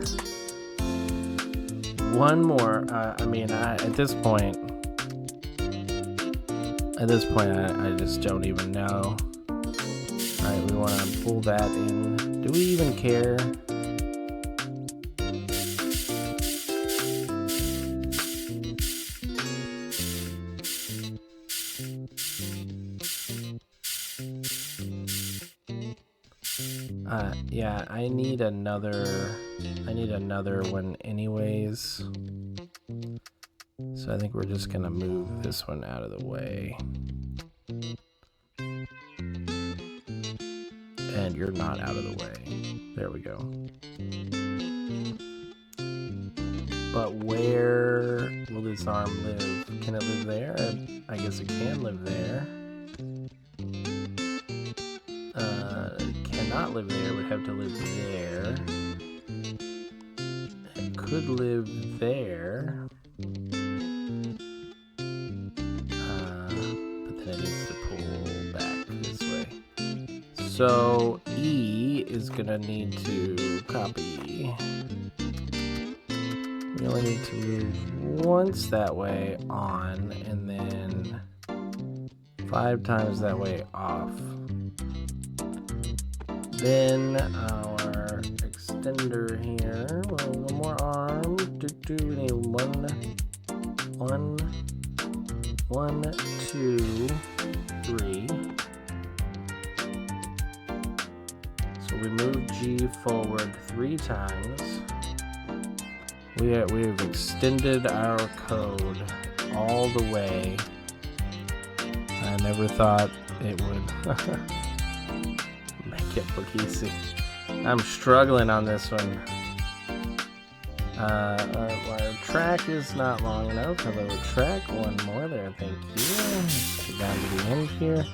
At this point, I just don't even know. Alright, we want to pull that in. Do we even care? Yeah, I need another one anyways. So I think we're just gonna move this one out of the way. And you're not out of the way. There we go. But where will this arm live? Can it live there? I guess it can live there. Cannot live there, would have to live there. It could live there. But then it needs to pull back this way. So E is gonna need to copy. We only need to move once that way on, and then 5 times that way off. Then our extender here, well, one more arm. We need one, 2, 3. So we move G forward 3 times. We've extended our code all the way. I never thought it would make it look easy. I'm struggling on this one. Our track is not long enough. Hello, track. One more there. Thank you. Get down to the end here.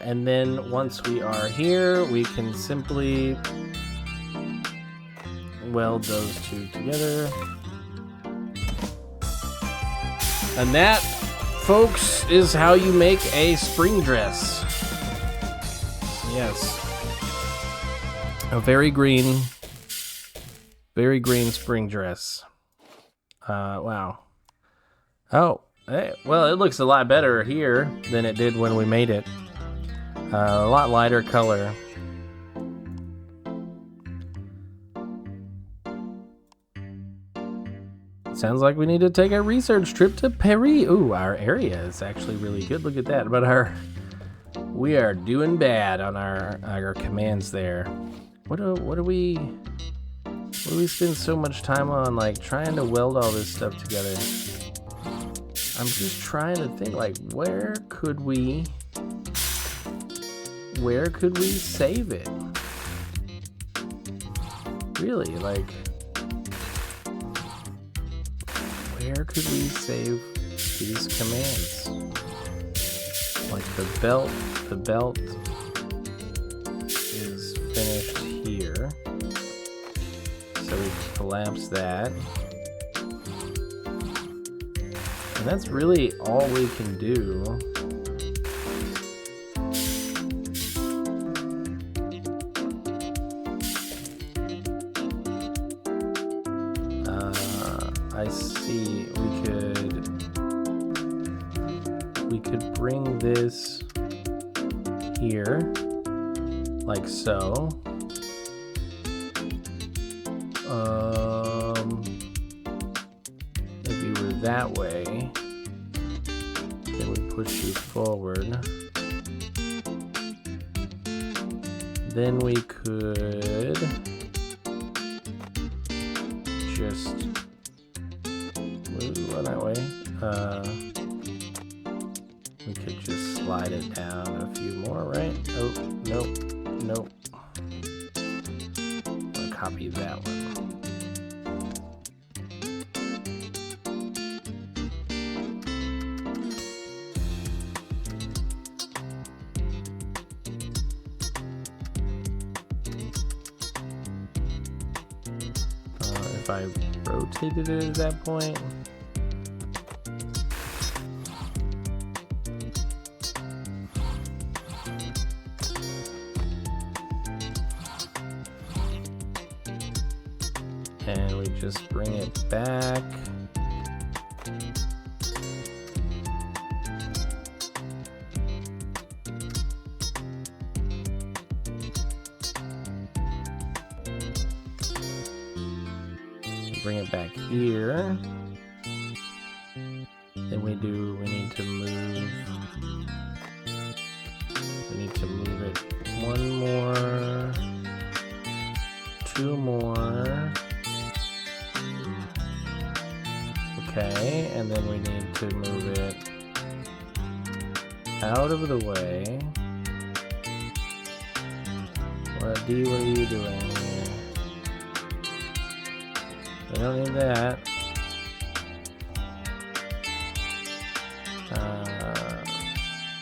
And then once we are here, we can simply weld those 2 together. And that, folks, is how you make a spring dress. Yes. A very green spring dress. Wow. Oh, hey, well, it looks a lot better here than it did when we made it. A lot lighter color. Sounds like we need to take a research trip to Paris. Ooh, our area is actually really good. Look at that. But we are doing bad on our commands there. What do we spend so much time on, like, trying to weld all this stuff together? I'm just trying to think, like, where could we save it? Really, like, where could we save these commands? Like the belt is finished here. So we collapse that. And that's really all we can do. I see we could bring this here, like so. that way. Then we push you forward. Then we could just move on that way. We could just slide it down a few more, right? Oh, nope, nope. I'll copy that one. If I rotated it at that point. And we just bring it back. Bring it back here. Then we need to move. We need to move it one more, two more. Okay, and then we need to move it out of the way. What are you doing here? We don't need that.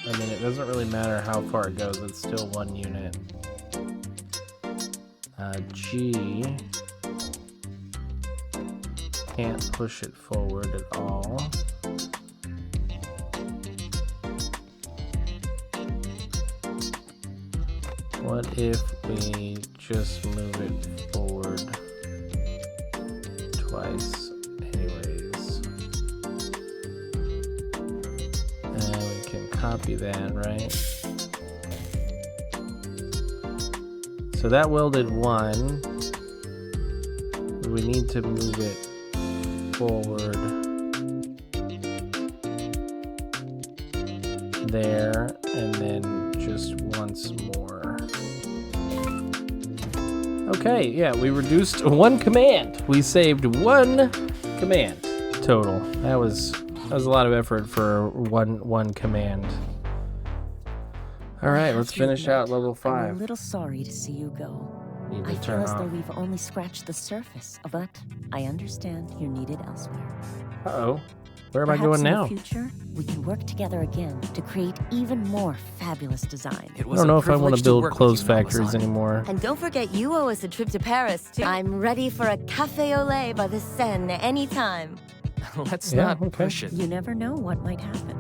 I mean, it doesn't really matter how far it goes. It's still one unit. G. Can't push it forward at all. What if we just move it forward twice anyways? And we can copy that, right? So that welded one. We need to move it forward there, and then just once more. Okay, yeah, we reduced one command. We saved one command total. That was a lot of effort for one command. All right, let's finish out level 5. I'm a little sorry to see you go. Need to I feel turn as though off. we've only scratched the surface, but I understand you're needed elsewhere. Uh-oh. Where am I Perhaps going in now? the future, we can work together again to create even more fabulous design. It I was don't a know if I want privilege to build work with clothes you, factories Mama-san. anymore. And don't forget, you owe us a trip to Paris, too. I'm ready for a café au lait by the Seine anytime. Let's Yeah, not okay. push it. You never know what might happen.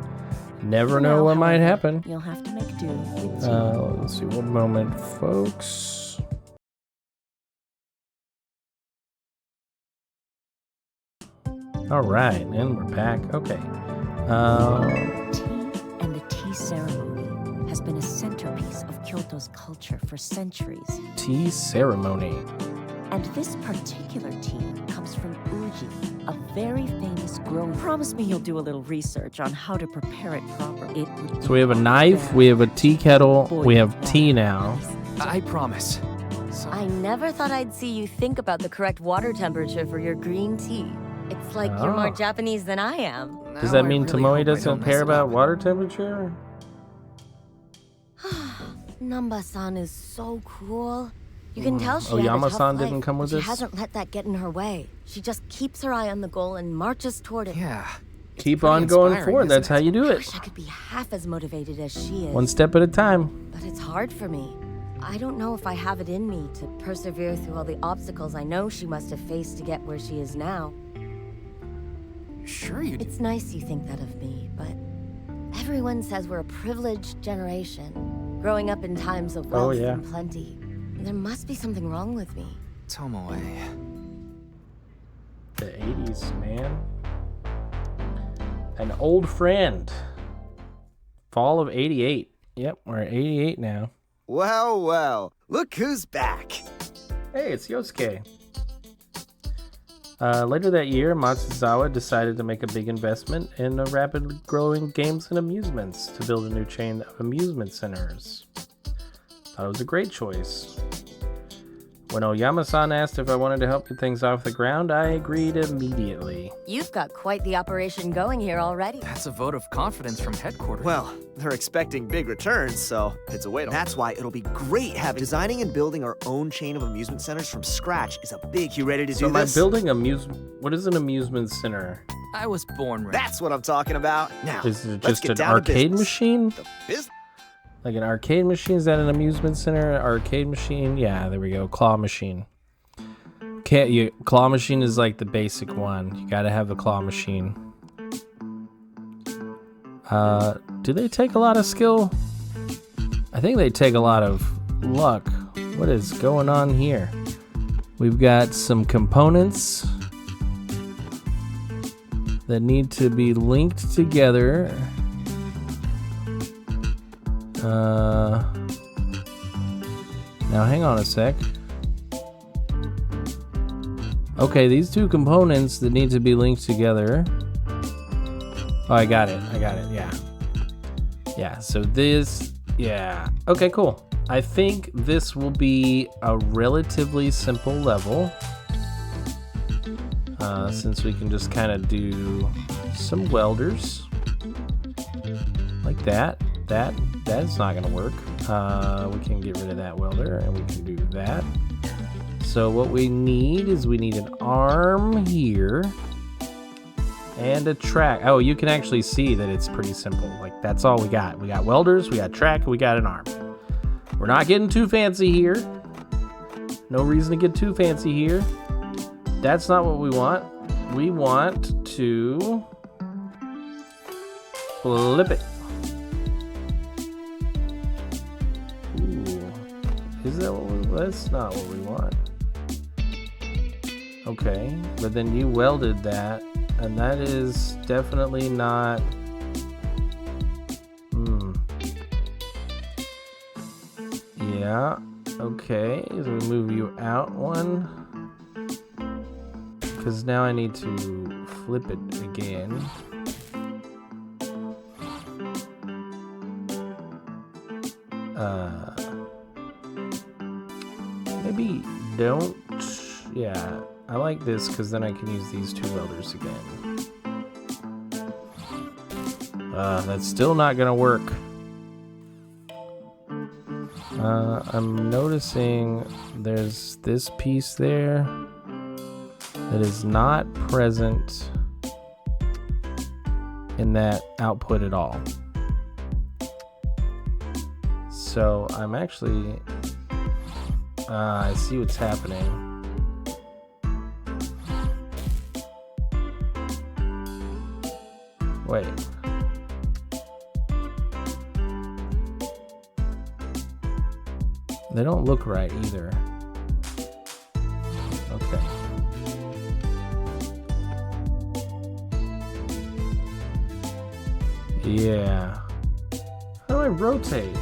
Never For know now, what might however, happen. You'll have to make do with G. Let's see, one moment, folks. All right, and we're back. Okay. Tea and the tea ceremony has been a centerpiece of Kyoto's culture for centuries. Tea ceremony. And this particular tea comes from uji, a very famous growing. Promise me you'll do a little research on how to prepare it properly. It would So we have a knife, we have a tea kettle, we have tea now. I promise. So, I never thought I'd see you think about the correct water temperature for your green tea. It's like you're more Oh. Japanese than I am. Does now that I mean really Tomoe hope I doesn't don't mess care it about up. water temperature? Namba-san is so cool. You can tell she Oh, had a tough Yama-san life, didn't come but with she us? hasn't let that get in her way. She just keeps her eye on the goal and marches toward it. Yeah. Keep pretty on going inspiring, forward. isn't That's how it? you do I it. wish I could be half as motivated as she is. One step at a time. But it's hard for me. I don't know if I have it in me to persevere through all the obstacles I know she must have faced to get where she is now. Sure you do. It's nice you think that of me, but everyone says we're a privileged generation, growing up in times of wealth yeah. and plenty. There must be something wrong with me. Tomoe. The 80s, man. An old friend. Fall of 88. Yep, we're at 88 now. Well, well, look who's back. Hey, it's Yosuke. Later that year, Matsuzawa decided to make a big investment in rapidly growing games and amusements to build a new chain of amusement centers. Thought it was a great choice. When Oyama-san asked if I wanted to help get things off the ground, I agreed immediately. You've got quite the operation going here already. That's a vote of confidence from headquarters. Well, they're expecting big returns, so it's a wait. That's why it'll be great having designing and building our own chain of amusement centers from scratch is a big. You ready to do this? So by building what is an amusement center? I was born ready. That's what I'm talking about. Now, Is it let's just get an down to arcade business. machine? The business. Like an arcade machine? Is that an amusement center? Arcade machine? Yeah, there we go. Claw machine. Claw machine is like the basic one. You gotta have the claw machine. Do they take a lot of skill? I think they take a lot of luck. What is going on here? We've got some components that need to be linked together. Now hang on a sec. Okay, these two components that need to be linked together. Oh, I got it, yeah. Yeah, so this, yeah. Okay, cool. I think this will be a relatively simple level. Since we can just kind of do some welders. Like that. That's not gonna work. We can get rid of that welder and we can do that. So what we need is we need an arm here and a track. Oh, you can actually see that it's pretty simple. Like that's all we got. We got welders, we got track, and we got an arm. We're not getting too fancy here. No reason to get too fancy here. That's not what we want. We want to flip it. Ooh. Is that what that's not what we want. Okay, but then you welded that, and that is definitely not. Yeah, okay, so we move you out one. Because now I need to flip it again. Maybe don't. Yeah, I like this because then I can use these two welders again. That's still not gonna work. I'm noticing there's this piece there that is not present in that output at all. So I'm actually, I see what's happening. Wait. They don't look right either. Okay. Yeah. How do I rotate?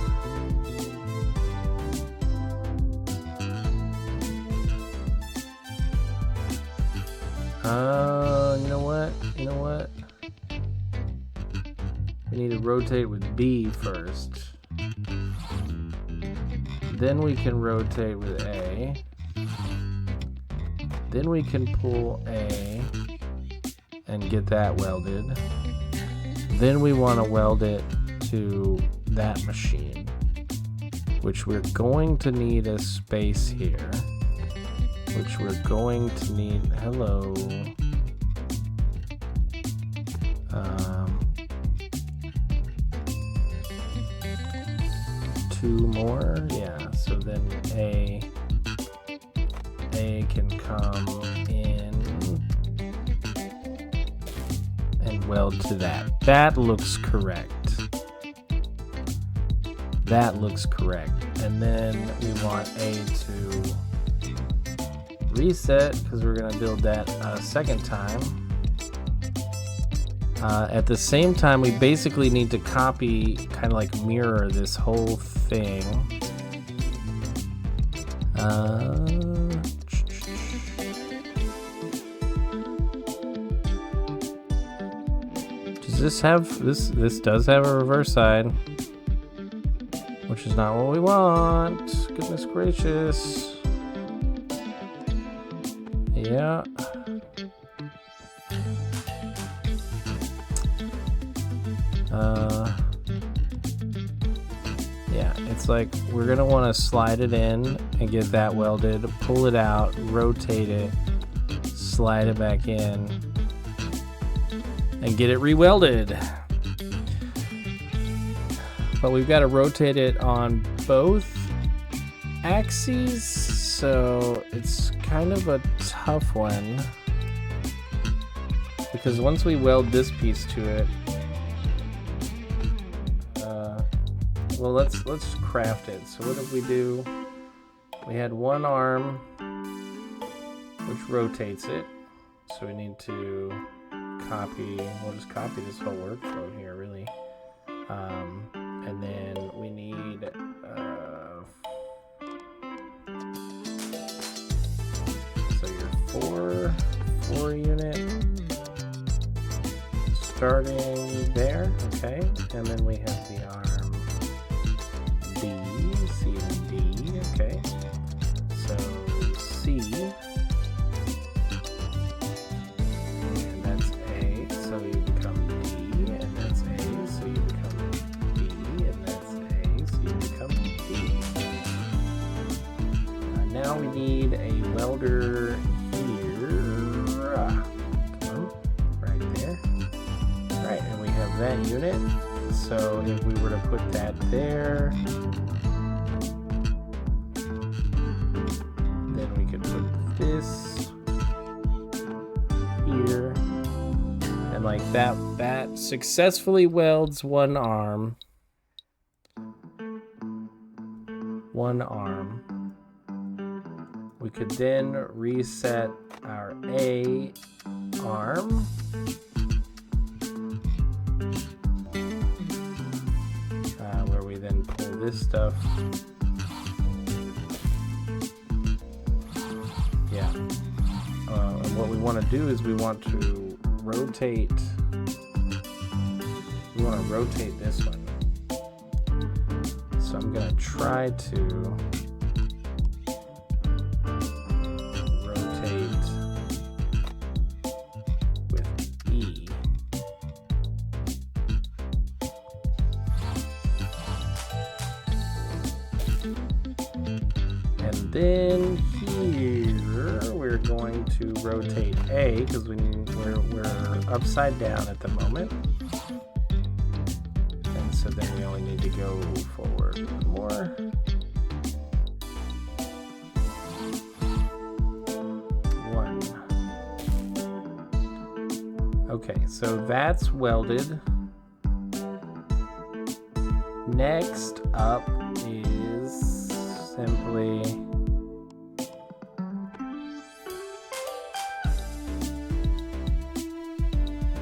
You know what? We need to rotate with B first. Then we can rotate with A. Then we can pull A and get that welded. Then we want to weld it to that machine, which we're going to need a space here, which we're going to need, hello. Two more, yeah, so then A can come in and weld to that. That looks correct. That looks correct. And then we want A to reset because we're gonna build that a second time. At the same time, we basically need to copy, kind of like mirror this whole thing. this have this does have a reverse side, which is not what we want. Goodness gracious. Yeah. Yeah, it's like we're gonna want to slide it in and get that welded, pull it out, rotate it, slide it back in, and get it re-welded. But we've got to rotate it on both axes, so it's kind of a tough one. Because once we weld this piece to it, well, let's craft it. So what did we do? We had one arm which rotates it, so we need to copy. We'll just copy this whole workflow here, really. And then we need so your four unit starting there, okay, and then we have the arm B, C and D, okay, so C, and that's A, so you become D, and that's A, so you become B, and that's A, so you become D. Now we need a welder here, right there, right, and we have that unit. So if we were to put that there, then we could put this here, and like that successfully welds one arm. We could then reset our A arm. Where we then pull this stuff. Yeah. And what we want to do is we want to rotate. We want to rotate this one. So I'm going to try to rotate with E. And then here we're going to rotate A because we're upside down at the moment. And so then we only need to go forward more. One. Okay, so that's welded. Next up is simply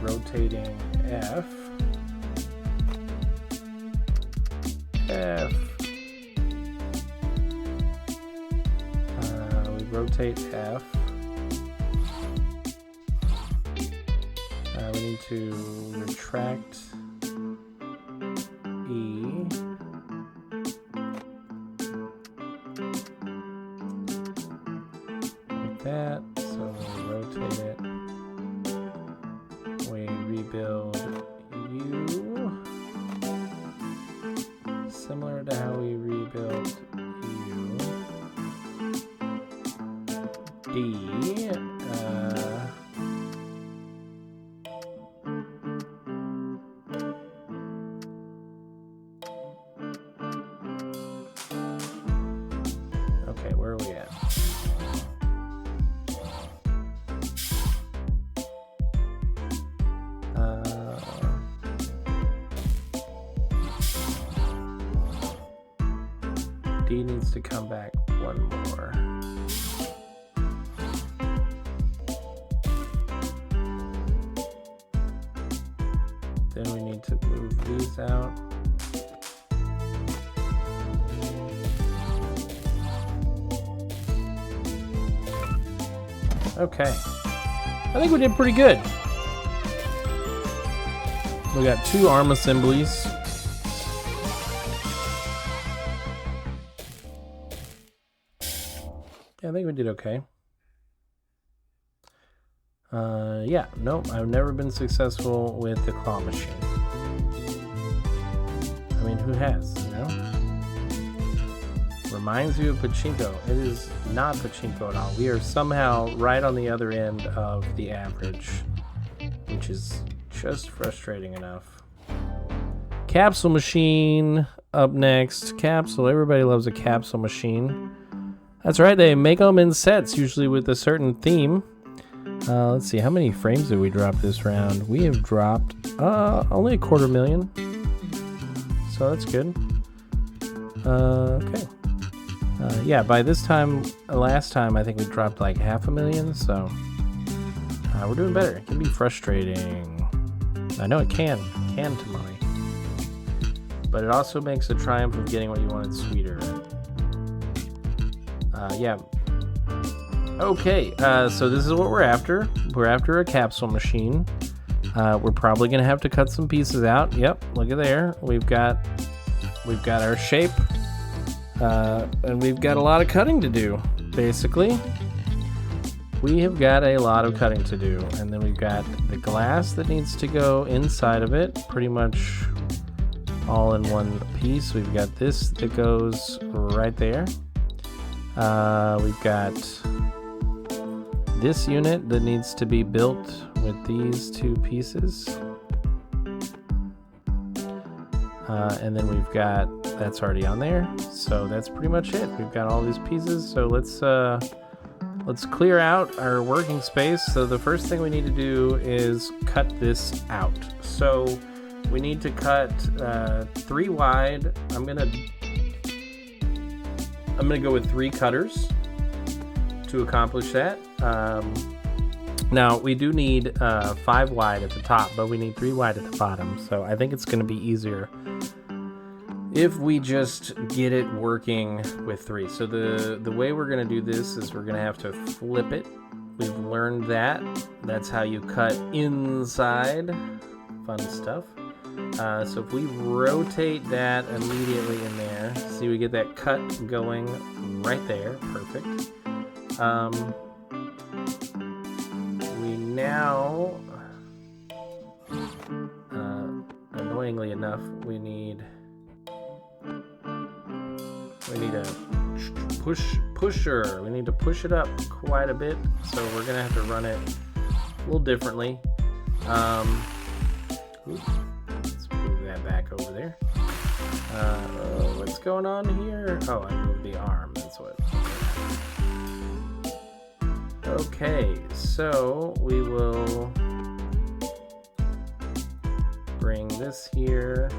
rotating F. We rotate F. We need to retract E. Like that. So we rotate it. We rebuild U. Similar to how we rebuilt U. D. Okay, where are we at? D needs to come back one more. Then we need to move these out. Okay. I think we did pretty good. We got 2 arm assemblies. Yeah, I think we did okay. Yeah, nope, I've never been successful with the claw machine. I mean, who has, you know? Reminds you of pachinko. It is not pachinko at all. We are somehow right on the other end of the average, which is just frustrating enough. Capsule Machine up next. Capsule, everybody loves a capsule machine. That's right, they make them in sets, usually with a certain theme. Let's see, how many frames did we drop this round? We have dropped only 250,000. So that's good. Okay. Yeah, by this time, last time, I think we dropped like 500,000, so we're doing better. It can be frustrating. I know it can Tamari. But it also makes the triumph of getting what you wanted sweeter. Yeah. Okay, so this is what we're after. We're after a capsule machine. We're probably gonna have to cut some pieces out. Yep, look at there. We've got our shape, and we've got a lot of cutting to do. Basically, we have got a lot of cutting to do, and then we've got the glass that needs to go inside of it, pretty much all in one piece. We've got this that goes right there. We've got this unit that needs to be built with these 2 pieces. And then we've got, that's already on there. So that's pretty much it. We've got all these pieces. So let's clear out our working space. So the first thing we need to do is cut this out. So we need to cut 3 wide. I'm gonna go with 3 cutters to accomplish that. Now we do need 5 wide at the top, but we need 3 wide at the bottom. So I think it's going to be easier if we just get it working with 3. So the way we're going to do this is we're going to have to flip it. We've learned that. That's how you cut inside. Fun stuff. So if we rotate that immediately in there, see, we get that cut going right there. Perfect. We now, annoyingly enough, we need a pusher. We need to push it up quite a bit, so we're gonna have to run it a little differently. Oops. That back over there. What's going on here? Oh, I moved the arm. That's what. Okay, so we will bring this here.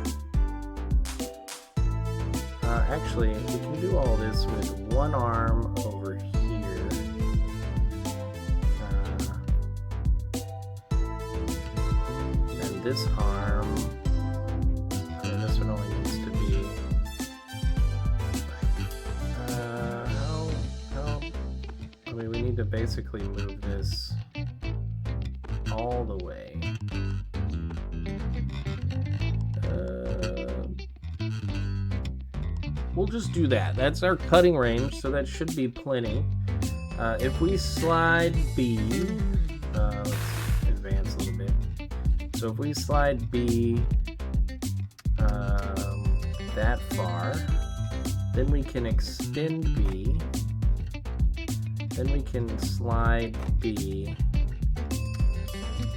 Actually, we can do all this with 1 arm over here. And this arm. This one only needs to be I mean, we need to basically move this all the way. We'll just do that. That's our cutting range, so that should be plenty. If we slide B, let's advance a little bit. So if we slide B that far, then we can extend B, then we can slide B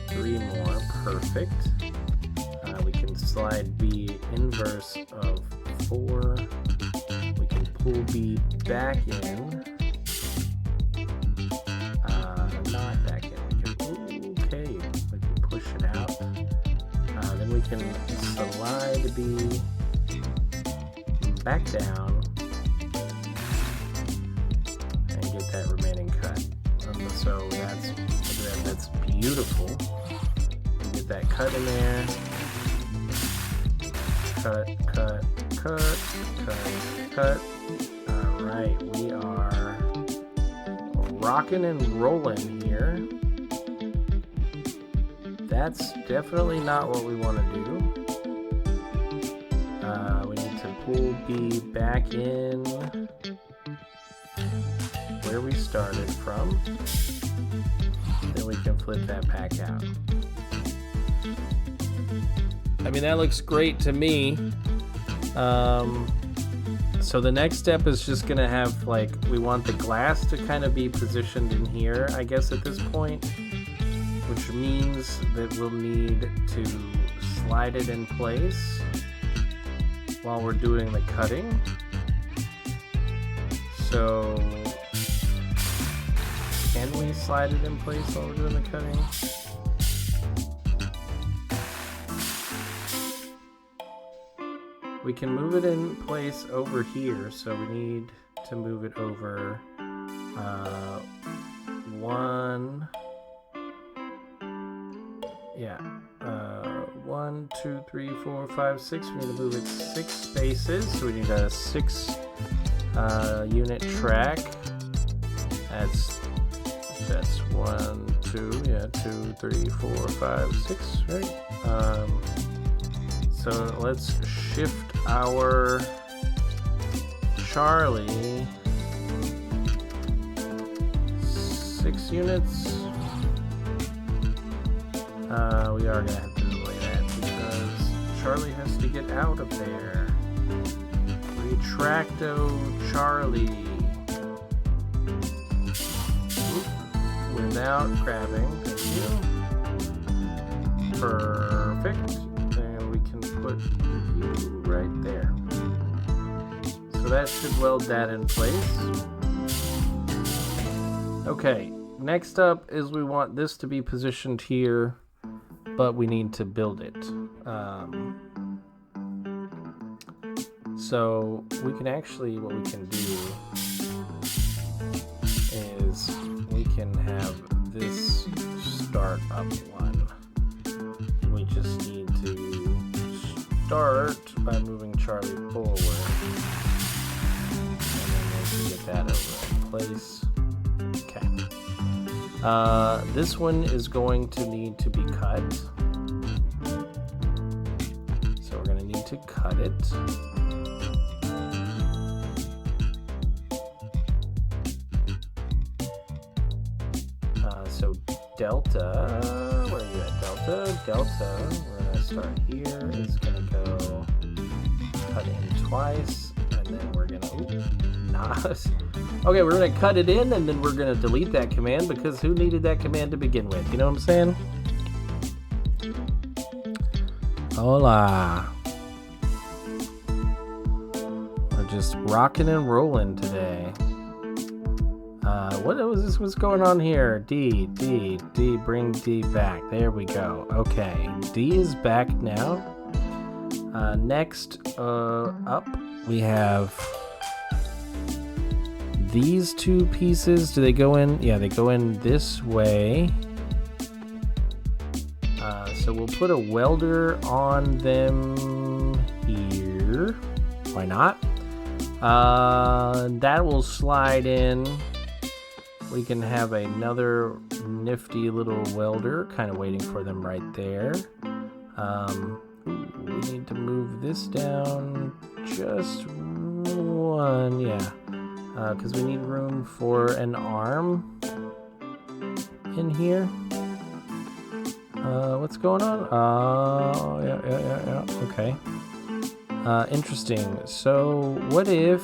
3 more. Perfect. We can slide B inverse of 4. We can pull B back in, not back in. Okay, we can push it out. Then we can slide B back down and get that remaining cut. So that's beautiful. You get that cut in there. Cut. All right, we are rocking and rolling here. that's definitely not what we want to do. We need to pull B back in where we started from. Then we can flip that back out. I mean, that looks great to me. So the next step is just gonna have, like, we want the glass to kind of be positioned in here, I guess, at this point, which means that we'll need to slide it in place while we're doing the cutting. So can we slide it in place while we're doing the cutting? We can move it in place over here, so we need to move it over 1, 2, 3, 4, 5, 6. We need to move it 6 spaces, so we need a 6 unit track. That's 1, 2, 2, 3, 4, 5, 6, right? So let's shift our Charlie 6 units. We are gonna have to delay that because Charlie has to get out of there. Retracto Charlie. Oop, without grabbing, thank you. Perfect. And we can put you right there. So that should weld that in place. Okay, next up is we want this to be positioned here, but we need to build it. So we can actually, what we can do is we can have this start up one. We just need to start by moving Charlie forward. And then we can get that over in place. Okay. This one is going to need to be cut. So we're going to need to cut it. So Delta, where are you at, Delta? Delta, we're going to start here. It's going to go cut in twice, and then we're going to, okay, we're going to cut it in, and then we're going to delete that command, because who needed that command to begin with? You know what I'm saying? Hola. We're just rocking and rolling today. What was this? What's going on here? D, bring D back. There we go. Okay, D is back now. Next up, we have these 2 pieces. Do they go in? Yeah, they go in this way. So we'll put a welder on them here. Why not? That will slide in. We can have another nifty little welder kind of waiting for them right there. We need to move this down just 1, because we need room for an arm in here. What's going on? Oh, yeah, okay. Interesting. So what if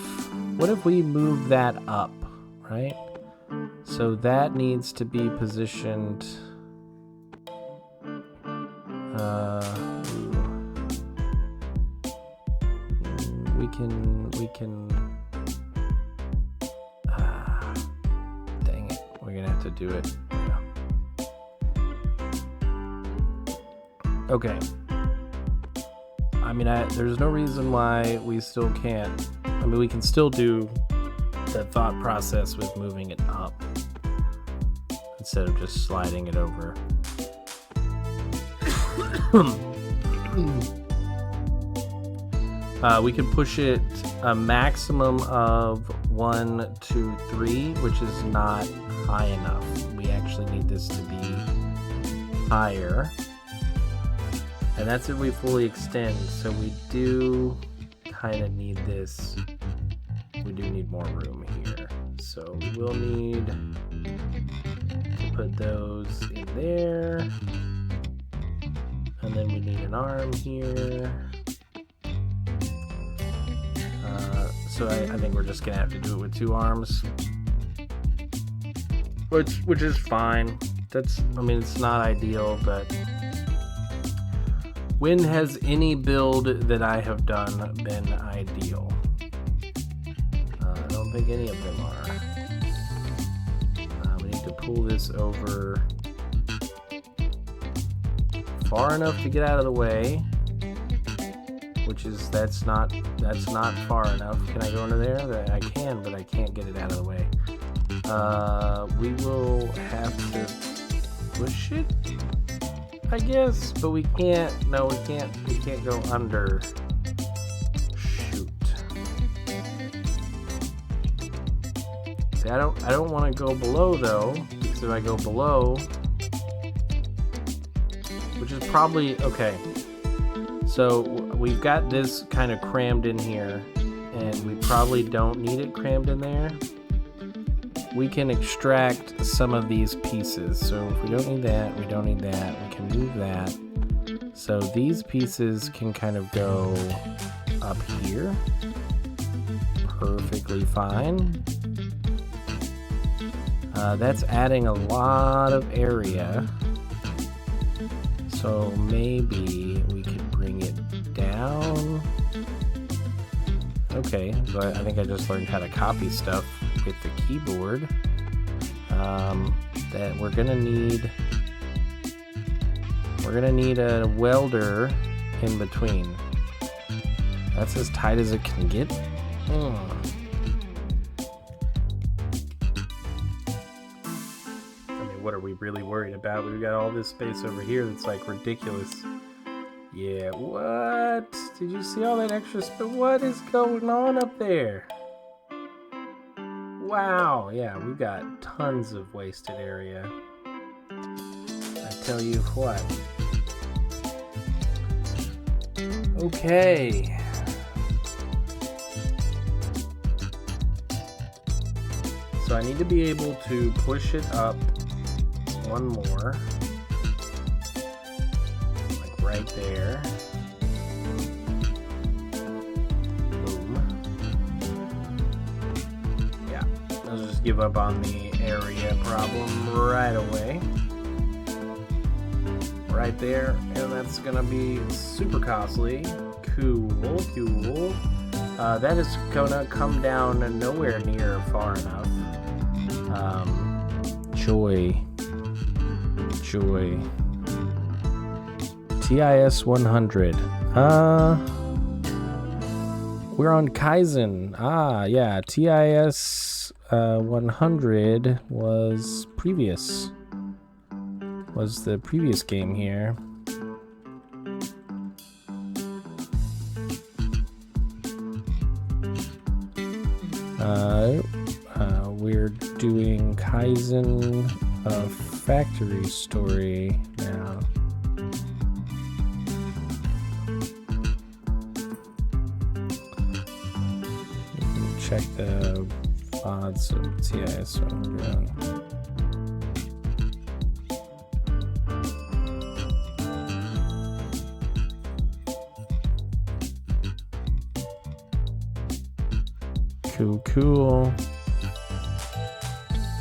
we move that up, right? So that needs to be positioned. We can. Dang it! We're gonna have to do it. Okay. I mean, there's no reason why we still can't. I mean, we can still do the thought process with moving it up instead of just sliding it over. We can push it a maximum of 1, 2, 3, which is not high enough. We actually need this to be higher. And that's if we fully extend, so we do kind of need this. We do need more room here. So we will need to put those in there. And then we need an arm here. So I think we're just gonna have to do it with 2 arms. Which is fine. I mean, it's not ideal, but when has any build that I have done been ideal? I don't think any of them are. We need to pull this over far enough to get out of the way, which is that's not far enough. Can I go under there? I can, but I can't get it out of the way. We will have to push it, I guess, but we can't. No, we can't. We can't go under. Shoot. See, I don't want to go below though, because if I go below, which is probably okay. So we've got this kind of crammed in here, and we probably don't need it crammed in there. We can extract some of these pieces. So if we don't need that, we don't need that, we can move that. So these pieces can kind of go up here. Perfectly fine. That's adding a lot of area. So maybe we could bring it down. Okay, so I think I just learned how to copy stuff with the keyboard. That we're gonna need a welder in between. That's as tight as it can get. I mean, what are we really worried about? We've got all this space over here that's like ridiculous. Yeah, what? Did you see all that extra space? What is going on up there? Wow, yeah, we've got tons of wasted area. I tell you what. Okay. So I need to be able to push it up one more. Like right there. Give up on the area problem right away. Right there, and that's gonna be super costly. Cool. That is gonna come down nowhere near far enough. Joy. TIS 100. We're on Kaizen. Yeah, TIS 100 was the previous game here. We're doing Kaizen factory story now. You can check the odds of TIS 100. Cool.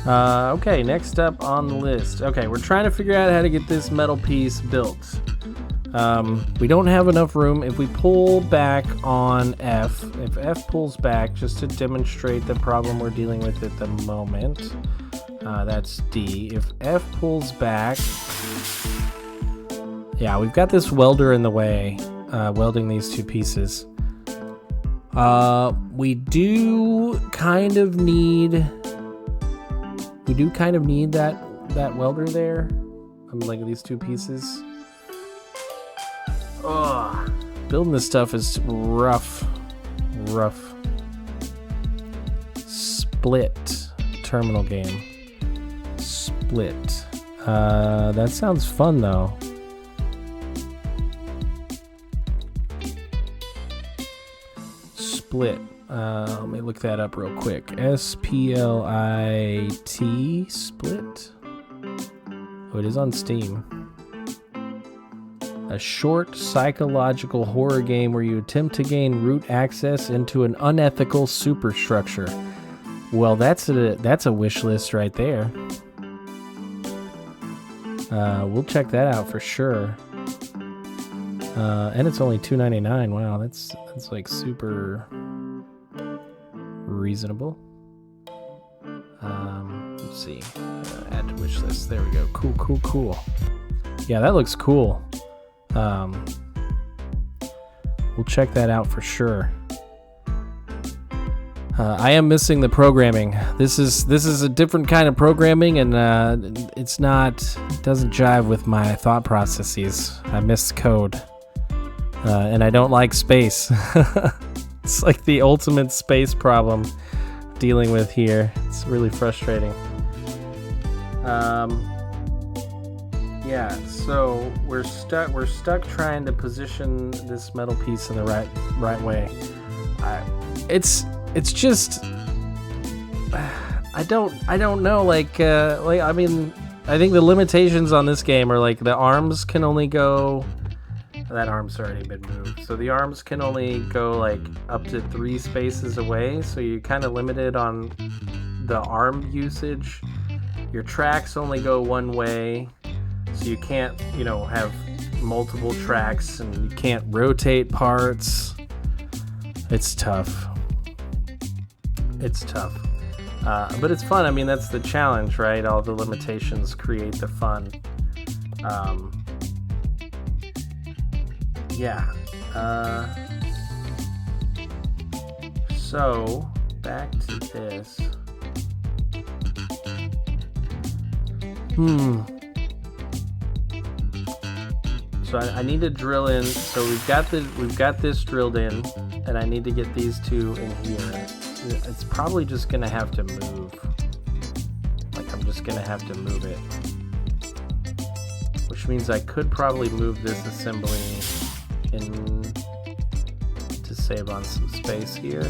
Okay, next up on the list. Okay, we're trying to figure out how to get this metal piece built. We don't have enough room. If we pull back on F, if F pulls back, just to demonstrate the problem we're dealing with at the moment, that's D. If F pulls back, yeah, we've got this welder in the way, welding these two pieces. We do kind of need that welder there. I'm like these two pieces. Ugh. Building this stuff is rough. Split. Terminal game. Split. That sounds fun though. split. Let me look that up real quick. SPLIT split. Oh, it is on Steam. A short psychological horror game where you attempt to gain root access into an unethical superstructure. Well, that's a wish list right there. We'll check that out for sure. And it's only $2.99. Wow, that's like super reasonable. Let's see. Add to wish list. There we go. Cool. Yeah, that looks cool. We'll check that out for sure. I am missing the programming. This is a different kind of programming, and it doesn't jive with my thought processes. I miss code, and I don't like space. It's like the ultimate space problem dealing with here. It's really frustrating. Yeah, so we're stuck trying to position this metal piece in the right way. It's just I don't know, like I mean, I think the limitations on this game are like the arms can only go, that arm's already been moved, so the arms can only go like up to 3 spaces away, so you're kind of limited on the arm usage. Your tracks only go one way, so you can't, have multiple tracks, and you can't rotate parts. It's tough. But it's fun. I mean, that's the challenge, right? All the limitations create the fun. Yeah. So, back to this. So I need to drill in. So we've got this drilled in, and I need to get these two in here. It's probably just gonna have to move. Like, I'm just gonna have to move it, which means I could probably move this assembly in to save on some space here.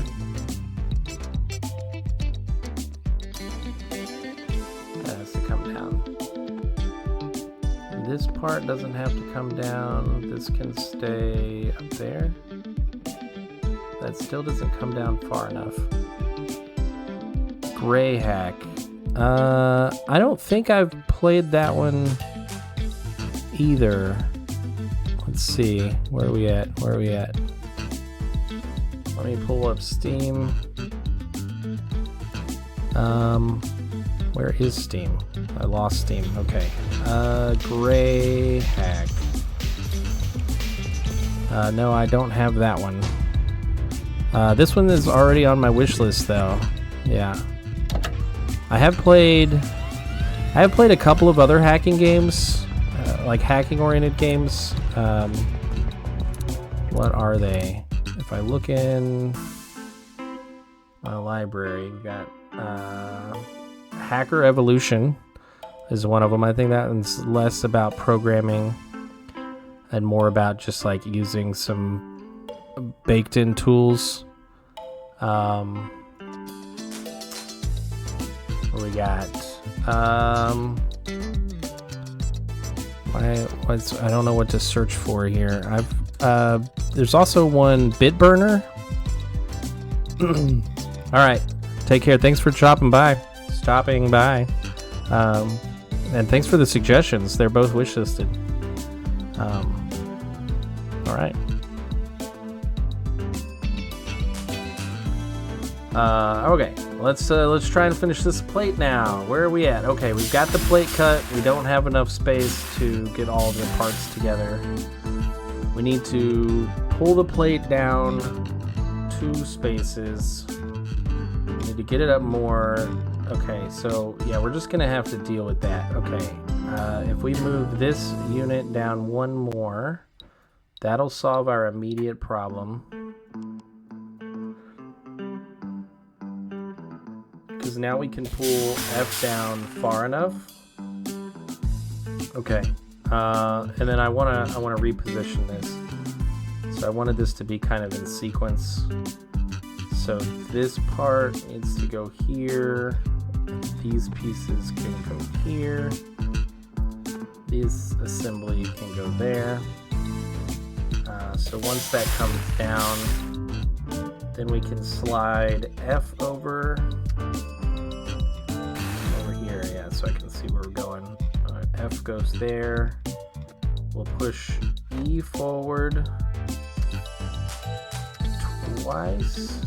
That has to come down. This part doesn't have to come down. This can stay up there. That still doesn't come down far enough. Gray hack. I don't think I've played that one either. Let's see. Where are we at? Let me pull up Steam. Where is Steam? I lost Steam. Okay. Gray hack. No, I don't have that one. This one is already on my wish list, though. Yeah. I have played a couple of other hacking games, like hacking-oriented games. What are they? If I look in my library, we got Hacker Evolution is one of them. I think that one's less about programming and more about just like using some baked-in tools. What we got? I don't know what to search for here. There's also one Bitburner. All right, take care. Thanks for stopping by. And thanks for the suggestions. They're both wish listed. All right. Okay, let's try and finish this plate now. Where are we at? Okay, we've got the plate cut. We don't have enough space to get all the parts together. We need to pull the plate down 2 spaces. We need to get it up more. Okay, so yeah, we're just gonna have to deal with that. Okay, if we move this unit down 1 more, that'll solve our immediate problem. Because now we can pull F down far enough. Okay, and then I wanna reposition this. So I wanted this to be kind of in sequence. So this part needs to go here. These pieces can go here. This assembly can go there. So once that comes down, then we can slide F over here. Yeah, so I can see where we're going. F goes there. We'll push E forward twice.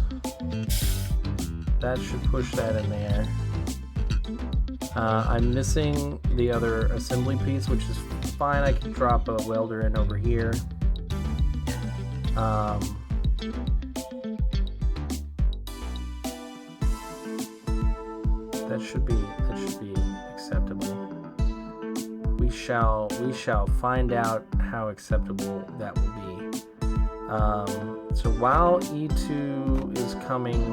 That should push that in there. I'm missing the other assembly piece, which is fine. I can drop a welder in over here. That should be acceptable. We shall find out how acceptable that will be. So while E2 is coming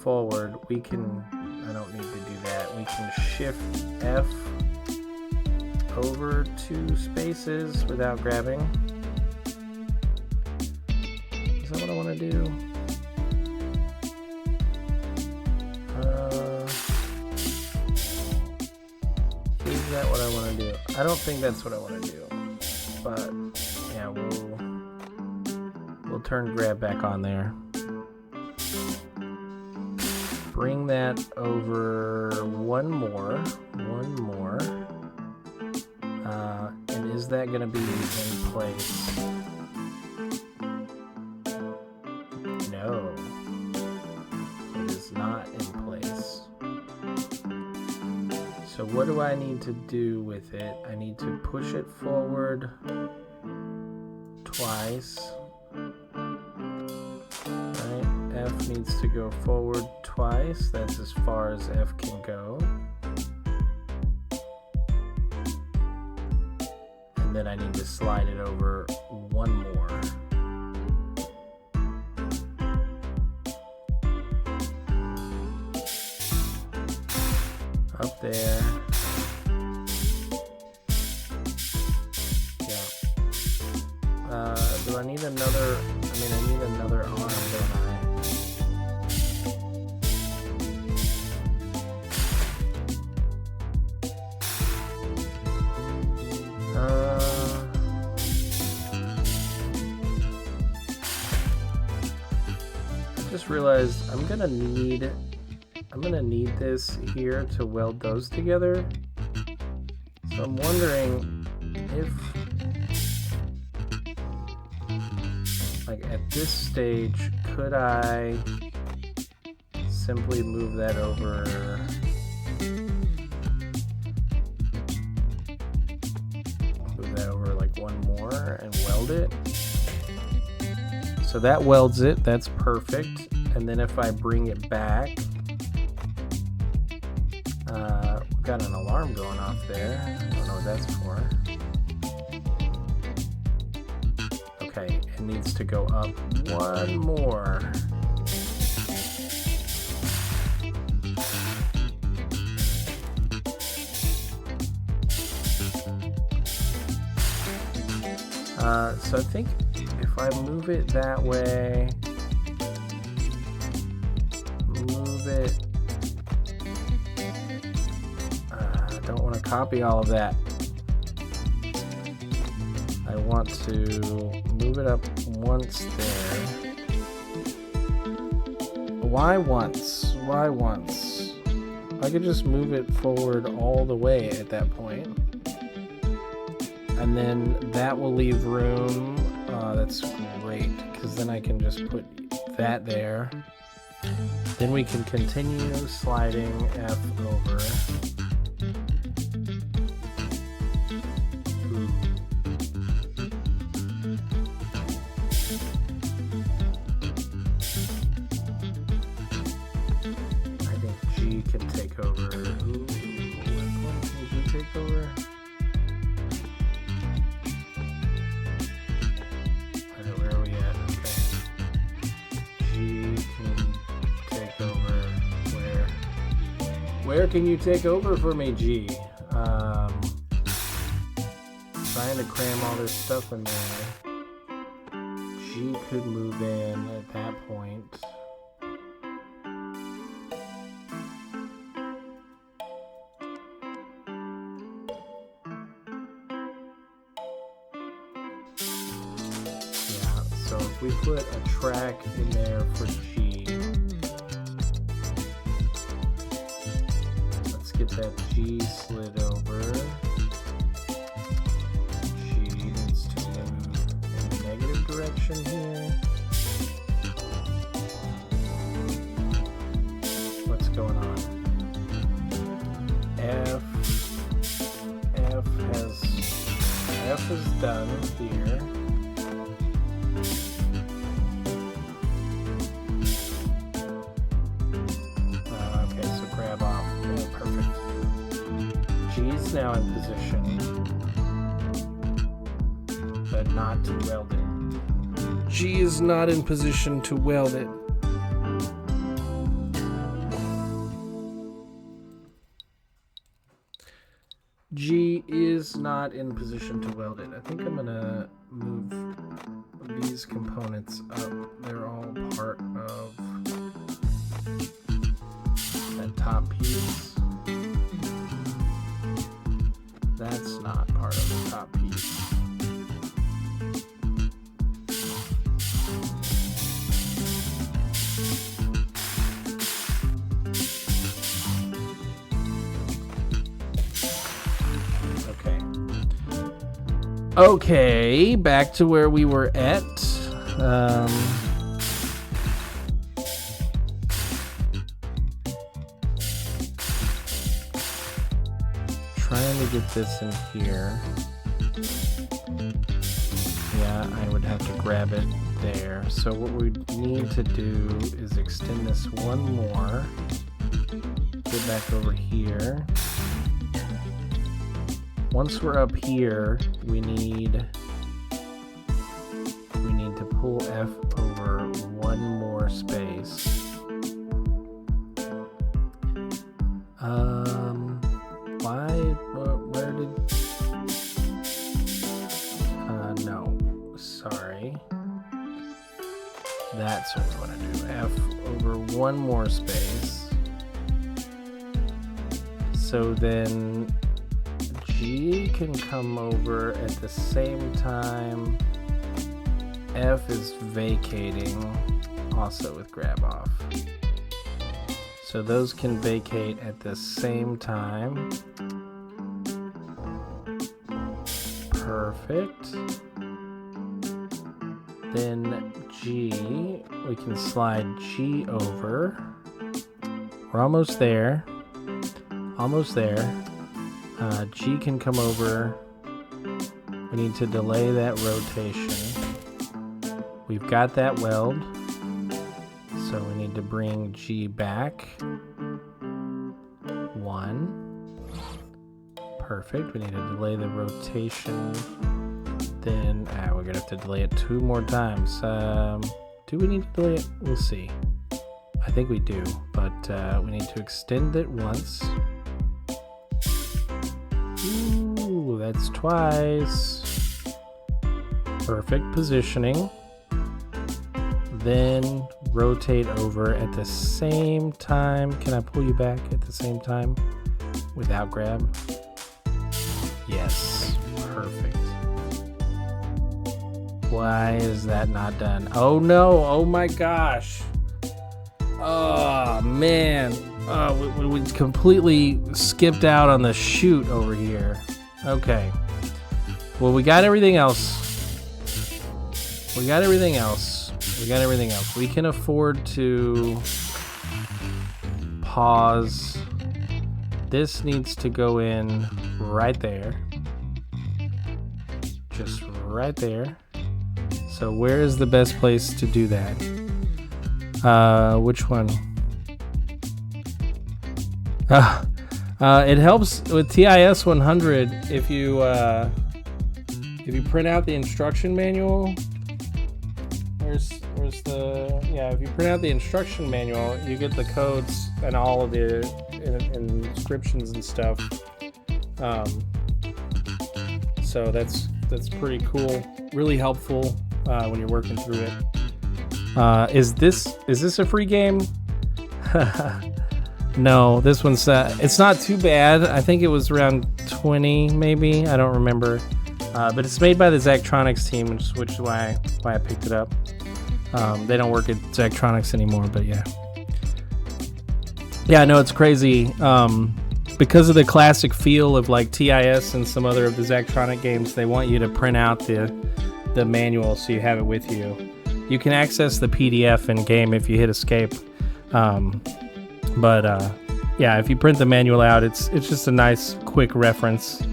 forward, we can, I don't need to do that. We can shift F over 2 spaces without grabbing. Is that what I want to do? Is that what I want to do? I don't think that's what I want to do. But yeah, we'll turn grab back on there. Bring that over one more. And is that going to be in place? No, it is not in place. So what do I need to do with it? I need to push it forward twice. Right? F needs to go forward twice. That's as far as F can go. And then I need to slide it over one more. Up there. Yeah. Do I need another? I need another arm, don't I? I just realized I'm gonna need this here to weld those together. So I'm wondering if, like at this stage, could I simply move that over? Move that over like one more and weld it. So that welds it, that's perfect. And then if I bring it back, we've got an alarm going off there. I don't know what that's for. Okay, it needs to go up one more. So I think if I move it that way, move it. I don't want to copy all of that. I want to move it up once there. Why once? Why once? I could just move it forward all the way at that point. And then that will leave room. That's great, because then I can just put that there. Then we can continue sliding F over. I think G can take over. Ooh, can G take over? Where can you take over for me, G? Trying to cram all this stuff in there. G could move in at that point. we put a track in there for G. Let's get that G slid over. G needs to move in the negative direction here. What's going on? F is done here. Okay, so grab off. Yeah, perfect. G's now in position, but not to weld it. G is not in position to weld it. G is not in position to weld it. I think I'm gonna move these components up. They're all part of that top piece. That's not part of the top piece. Okay, back to where we were at. Trying to get this in here. Yeah, I would have to grab it there. So what we need to do is extend this one more. Get back over here. Once we're up here, we need to pull F over one more space. Where did... no, sorry. That's what we want to do. F over one more space. So then G can come over at the same time F is vacating, also with grab off. So those can vacate at the same time. Perfect. Then G, we can slide G over. We're almost there. Almost there. G can come over. We need to delay that rotation. We've got that weld. So we need to bring G back. 1. Perfect. We need to delay the rotation. Then we're gonna have to delay it 2 more times. Do we need to delay it? We'll see. I think we do, but we need to extend it once. Ooh, that's twice. Perfect positioning. Then rotate over at the same time. Can I pull you back at the same time without grab? Yes, perfect. Why is that not done? Oh no, oh my gosh. Oh man. We completely skipped out on the shoot over here. Okay. Well, we got everything else. We got everything else. We can afford to pause. This needs to go in right there. Just right there. So where is the best place to do that? Which one? It helps with TIS 100 if you print out the instruction manual. Where's the if you print out the instruction manual, you get the codes and all of the inscriptions and stuff. So that's pretty cool. Really helpful when you're working through it. Is this a free game? No, this one's it's not too bad. I think it was around 20 maybe. I don't remember. But it's made by the Zachtronics team, which is why I picked it up. They don't work at Zachtronics anymore, but yeah. Yeah, I know it's crazy. Because of the classic feel of like TIS and some other of the Zachtronic games, they want you to print out the manual so you have it with you. You can access the PDF in game if you hit escape. Yeah, if you print the manual out, it's just a nice quick reference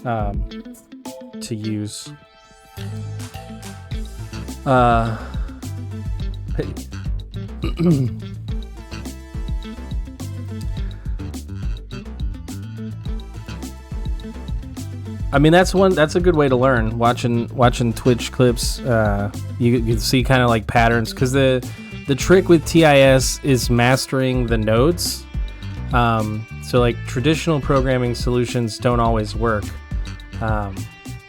to use. I mean, that's a good way to learn. Watching Twitch clips, you can see kind of like patterns, because the trick with TIS is mastering the nodes. So like traditional programming solutions don't always work.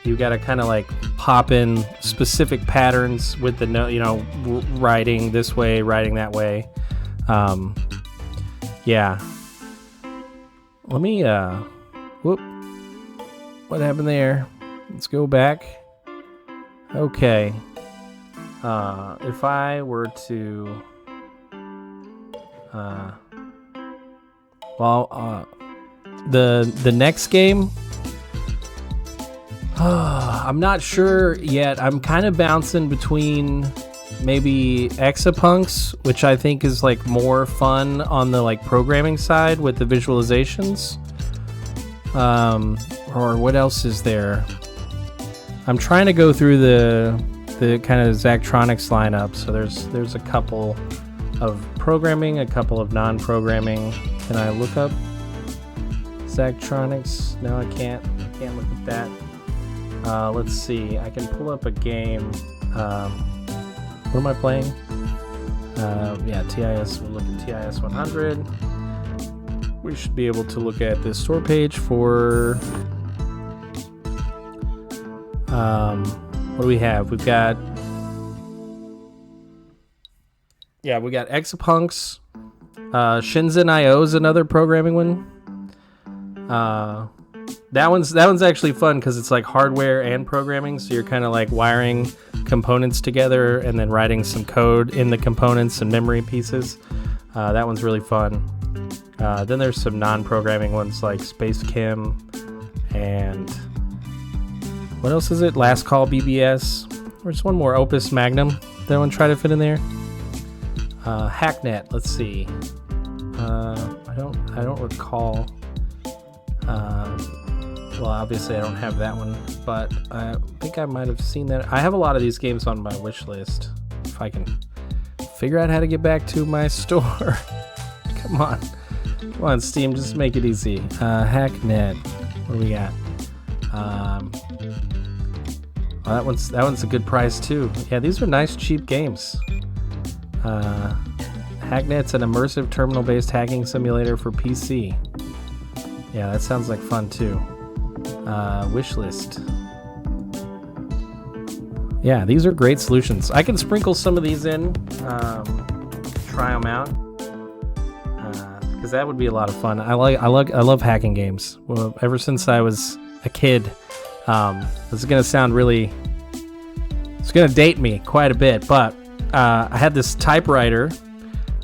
You got to kind of like pop in specific patterns with the writing this way, writing that way. Yeah. Let me whoop. What happened there? Let's go back. Okay. If I were to the next game, I'm not sure yet. I'm kind of bouncing between maybe Exapunks, which I think is like more fun on the like programming side with the visualizations. Or what else is there? I'm trying to go through the kind of Zachtronics lineup. So there's a couple of programming, a couple of non-programming. Can I look up Zachtronics? No, I can't. I can't look at that. Let's see. I can pull up a game. What am I playing? Yeah, TIS. We'll look at TIS 100. We should be able to look at the store page for. What do we have? We got Exapunks. Shenzhen IO is another programming one. That one's actually fun because it's like hardware and programming, so you're kind of like wiring components together and then writing some code in the components and memory pieces. That one's really fun. Then there's some non-programming ones like Space Chem and what else is it? Last Call BBS. There's one more, Opus Magnum. That one try to fit in there. Hacknet. Let's see. I don't recall. Well, obviously I don't have that one, but I think I might have seen that. I have a lot of these games on my wish list. If I can figure out how to get back to my store. Come on, Steam, just make it easy. Hacknet. What do we got? That one's a good price too. Yeah, these are nice, cheap games. Hacknet's an immersive terminal-based hacking simulator for PC. Yeah, that sounds like fun too. Wishlist. Yeah, these are great solutions. I can sprinkle some of these in, try them out, because that would be a lot of fun. I love hacking games. Well, ever since I was a kid. This is gonna sound really. It's gonna date me quite a bit, but I had this typewriter.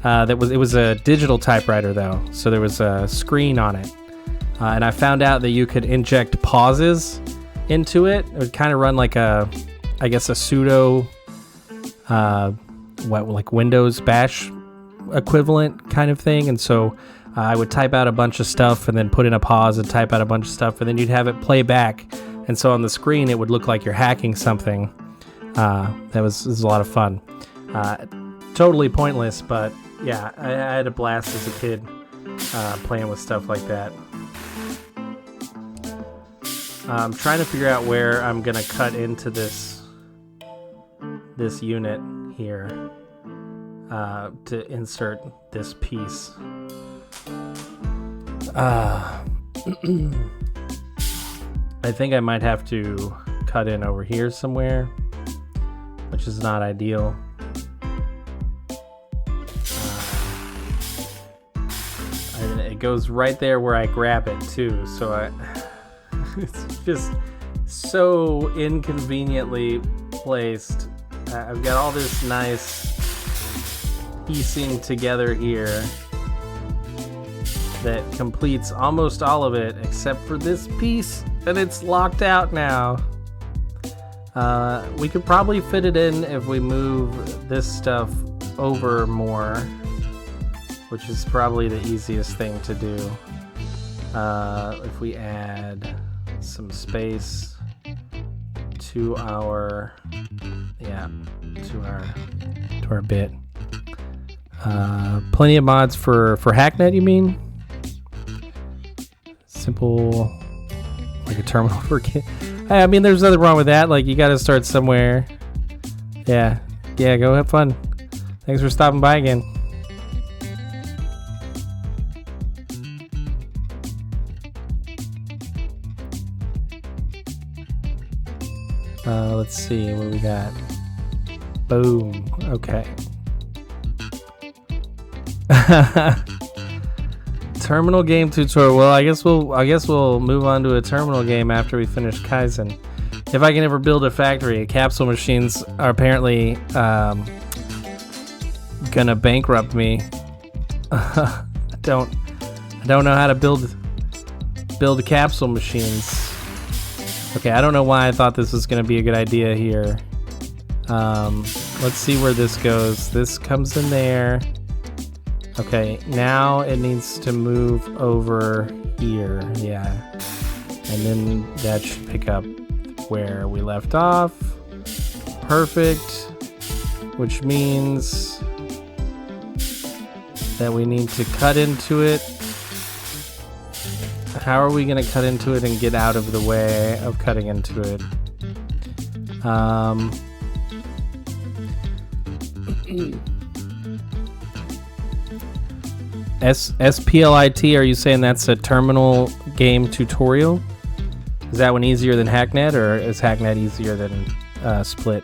It was a digital typewriter though, so there was a screen on it, and I found out that you could inject pauses into it. It would kind of run like a sudo, like Windows Bash equivalent kind of thing, and so I would type out a bunch of stuff and then put in a pause and type out a bunch of stuff, and then you'd have it play back. And so on the screen, it would look like you're hacking something. That was a lot of fun. Totally pointless, but yeah, I had a blast as a kid playing with stuff like that. I'm trying to figure out where I'm gonna cut into this unit here to insert this piece. I think I might have to cut in over here somewhere, which is not ideal. It goes right there where I grab it too, so it's just so inconveniently placed. I've got all this nice piecing together here that completes almost all of it except for this piece, and it's locked out now. We could probably fit it in if we move this stuff over more, which is probably the easiest thing to do. If we add some space to our bit. Plenty of mods for Hacknet, you mean? Simple, like a terminal for kid. I mean, there's nothing wrong with that. Like, you got to start somewhere. Yeah, go have fun. Thanks for stopping by again. Let's see what we got. Boom. Okay. Terminal game tutorial. Well, I guess we'll move on to a terminal game after we finish Kaizen. If I can ever build a factory. Capsule Machines are apparently gonna bankrupt me. I don't know how to build capsule machines. Okay, I don't know why I thought this was gonna be a good idea here. Let's see where this goes. This comes in there. Okay, now it needs to move over here. Yeah, and then that should pick up where we left off. Perfect. Which means that we need to cut into it. How are we going to cut into it and get out of the way of cutting into it? SPLIT, are you saying that's a terminal game tutorial? Is that one easier than Hacknet, or is Hacknet easier than Split?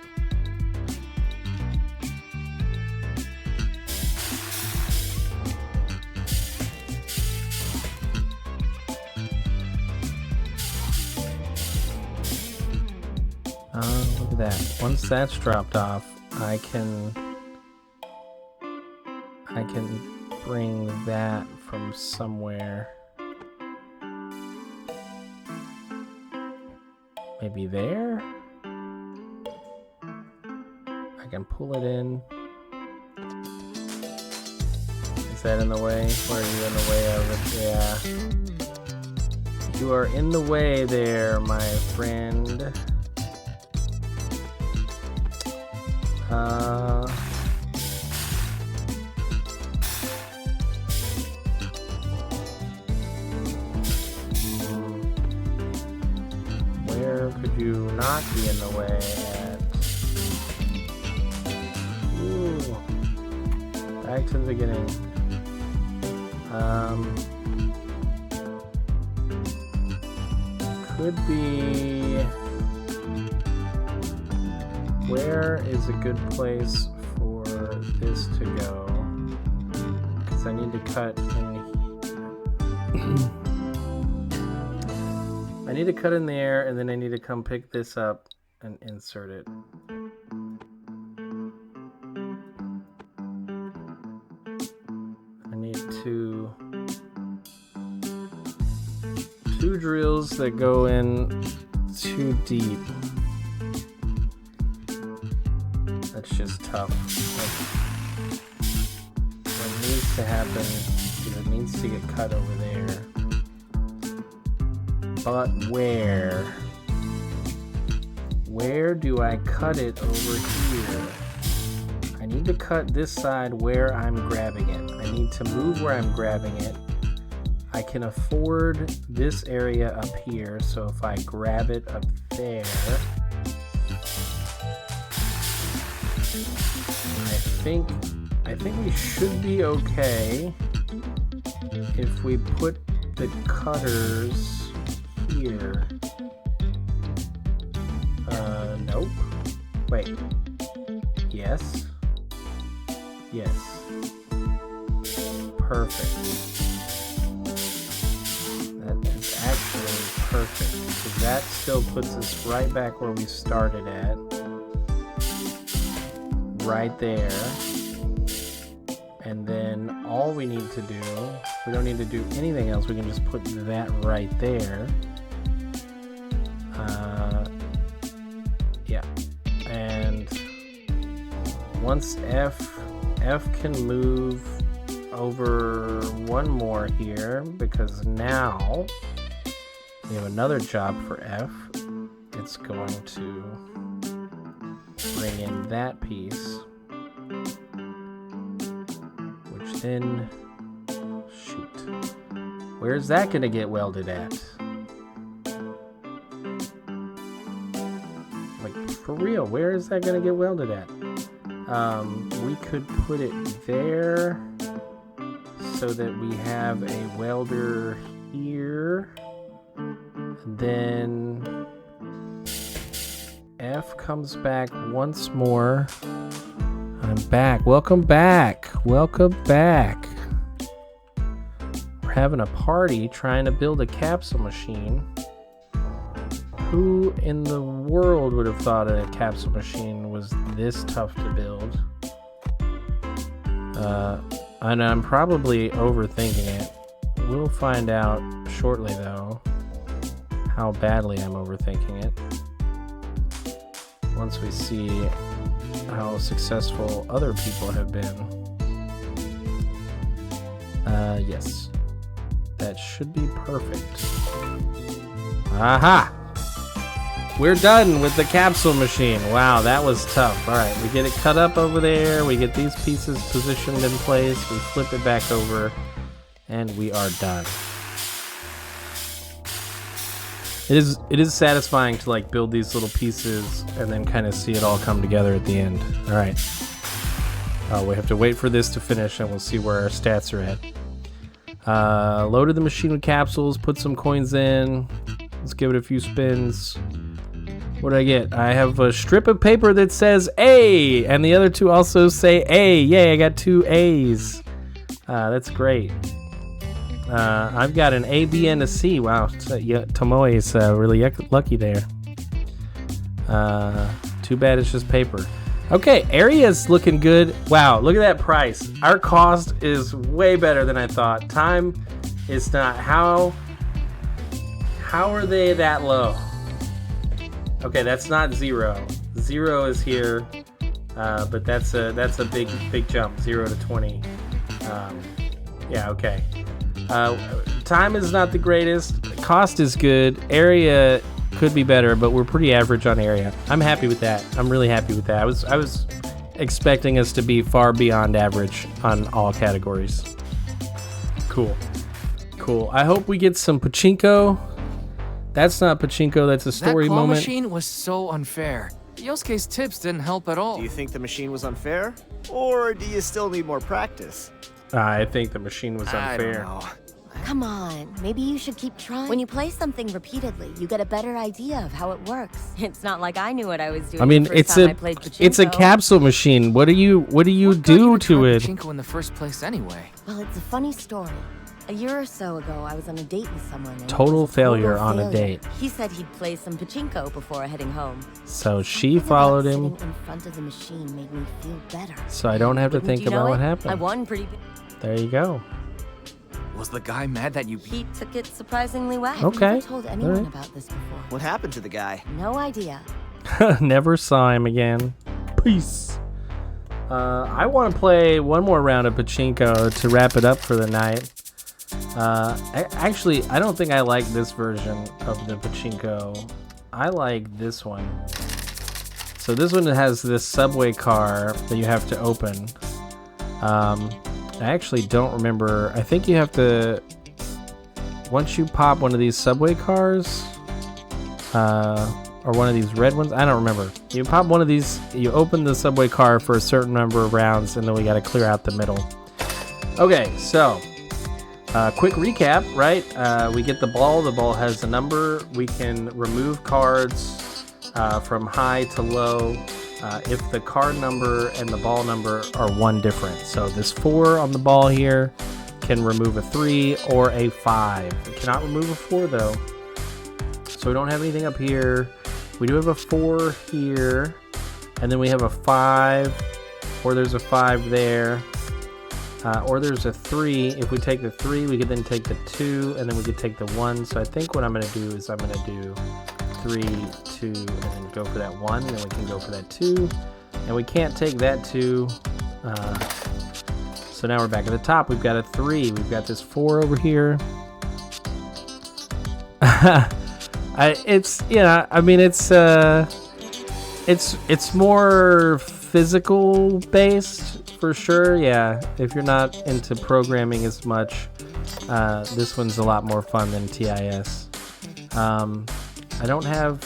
Look at that. Once that's dropped off, I can bring that from somewhere. Maybe there? I can pull it in. Is that in the way? Or are you in the way of it? Yeah. You are in the way there, my friend. Where could you not be in the way at? Ooh. Back to the beginning. Could be... Where is a good place for this to go? Because I need to cut in here. I need to cut in there, and then I need to come pick this up and insert it. I need two drills that go in too deep. That's just tough. What needs to happen is it needs to get cut over there. But where? Where do I cut it over here? I need to cut this side where I'm grabbing it. I need to move where I'm grabbing it. I can afford this area up here, so if I grab it up there, I think we should be okay if we put the cutters here. Nope. Wait. Yes. Yes. Perfect. That is actually perfect, because that still puts us right back where we started at. right there. And then all we need to do, we don't need to do anything else. We can just put that right there. Yeah. And once F can move over one more here, because now we have another job for F. It's going to bring in that piece, which then, shoot, where's that going to get welded at? Like, for real, where is that going to get welded at? We could put it there so that we have a welder here. Then F comes back once more. I'm back. Welcome back. Welcome back. We're having a party trying to build a capsule machine. Who in the world would have thought a capsule machine was this tough to build? And I'm probably overthinking it. We'll find out shortly, though, how badly I'm overthinking it. Once we see how successful other people have been. Yes. That should be perfect. Aha! We're done with the capsule machine. Wow, that was tough. Alright, we get it cut up over there. We get these pieces positioned in place. We flip it back over. And we are done. It is satisfying to like build these little pieces and then kind of see it all come together at the end. Alright. We have to wait for this to finish and we'll see where our stats are at. Loaded the machine with capsules, put some coins in. Let's give it a few spins. What did I get? I have a strip of paper that says A, and the other two also say A. Yay, I got 2 A's. That's great. I've got an A, B, and a C. Wow, Tomoe is really lucky there. Too bad it's just paper. Okay, area's looking good. Wow, look at that price. Our cost is way better than I thought. Time is not. How are they that low? Okay, that's not 0. 0 is here, but that's a big jump. 0 to 20. Yeah, okay. Time is not the greatest. Cost is good. Area could be better, but we're pretty average on area. I'm happy with that. I'm really happy with that. I was expecting us to be far beyond average on all categories. Cool. I hope we get some pachinko. That's not pachinko, that's a story that claw moment. machine was so unfair. Yosuke's tips didn't help at all. Do you think the machine was unfair? Or do you still need more practice? I think the machine was unfair. I don't know. Come on, maybe you should keep trying. When you play something repeatedly, you get a better idea of how it works. It's not like I knew what I was doing. I mean, the first time I played it's a pachinko. capsule machine. What do you What got do you to try it? Pachinko in the first place anyway. Well, it's a funny story. A year or so ago, I was on a date with someone. And it Total was a failure on a failure. date. He said he'd play some pachinko before heading home. So she Something followed about him, sitting in front of the machine made me feel better. so I don't have to Wouldn't think you know about what it? I happened. won pretty big. There you go. Was the guy mad that you... He took it surprisingly well. Okay. I've never told anyone Alright. about this before. What happened to the guy? No idea. Never saw him again. Peace. I want to play one more round of pachinko to wrap it up for the night. Actually, I don't think I like this version of the pachinko. I like this one. So this one has this subway car that you have to open. I actually don't remember. I think you have to, once you pop one of these subway cars, or one of these red ones, I don't remember. You pop one of these, you open the subway car for a certain number of rounds, and then we got to clear out the middle. Okay, so quick recap, right? We get the ball. The ball has a number. We can remove cards from high to low if the card number and the ball number are one different. So this 4 on the ball here can remove a 3 or a 5. It cannot remove a 4 though. So we don't have anything up here. We do have a 4 here, and then we have a 5 or there's a 5 there, or there's a 3. If we take the 3, we could then take the 2, and then we could take the 1. So I think what I'm going to do is I'm going to do 3, 2, and then go for that 1, and then we can go for that 2. And we can't take that 2. So now we're back at the top. We've got a 3. We've got this 4 over here. It's more physical based for sure. Yeah, if you're not into programming as much, this one's a lot more fun than TIS. I don't have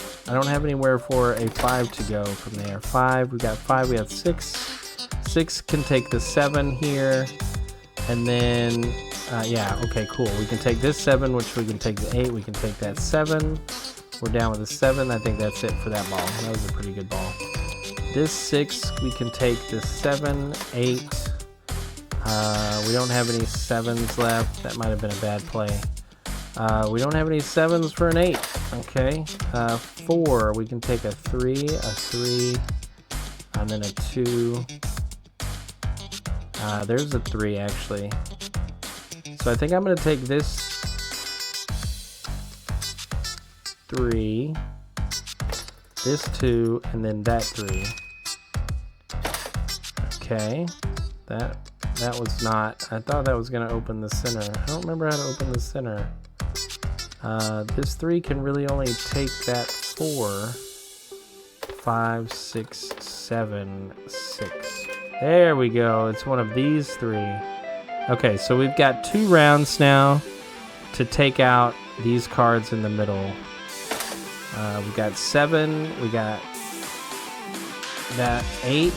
anywhere for a 5 to go from there. 5, we got 5, we have 6. 6 can take the 7 here, and then yeah, okay, cool. We can take this 7, which we can take the 8, we can take that 7. We're down with a 7. I think that's it for that ball. That was a pretty good ball. This 6, we can take the 7, 8. We don't have any 7s left. That might have been a bad play. We don't have any 7s for an 8. Okay. 4, we can take a 3, a 3, and then a 2. There's a 3 actually. So I think I'm going to take this 3, this 2, and then that 3. Okay. That was not... I thought that was going to open the center. I don't remember how to open the center. This 3 can really only take that 4. 5, 6, 7, 6. There we go. It's one of these 3. Okay, so we've got 2 rounds now to take out these cards in the middle. We got 7. We got that 8.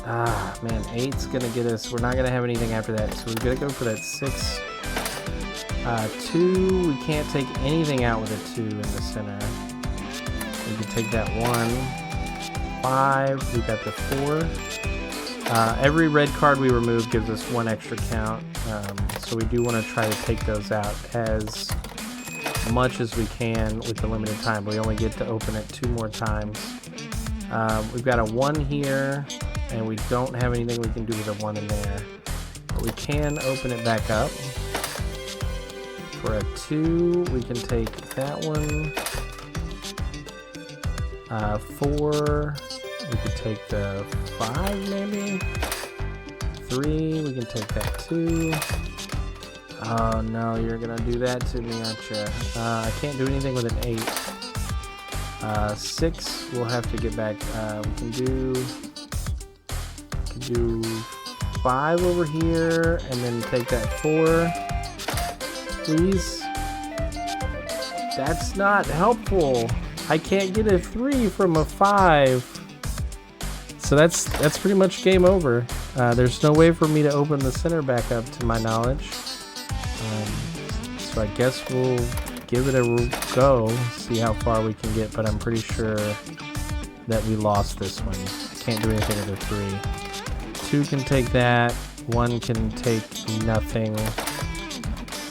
Ah, man, 8's gonna get us. We're not gonna have anything after that, so we're gonna go for that 6. 2, we can't take anything out with a 2 in the center. We can take that 1. 5, we got the 4. Every red card we remove gives us 1 extra count, so we do want to try to take those out as much as we can with the limited time. We only get to open it 2 more times. We've got a 1 here, and we don't have anything we can do with a 1 in there, but we can open it back up. For a 2, we can take that one. 4, we could take the 5 maybe. 3, we can take that 2. Oh no, you're gonna do that to me, aren't you? I can't do anything with an 8. 6, we'll have to get back. We can do 5 over here, and then take that 4. Please. That's not helpful. I can't get a 3 from a 5. So that's pretty much game over. There's no way for me to open the center back up, to my knowledge. So I guess we'll give it a go, see how far we can get, but I'm pretty sure that we lost this one. I can't do anything with a 3. 2 can take that. 1 can take nothing.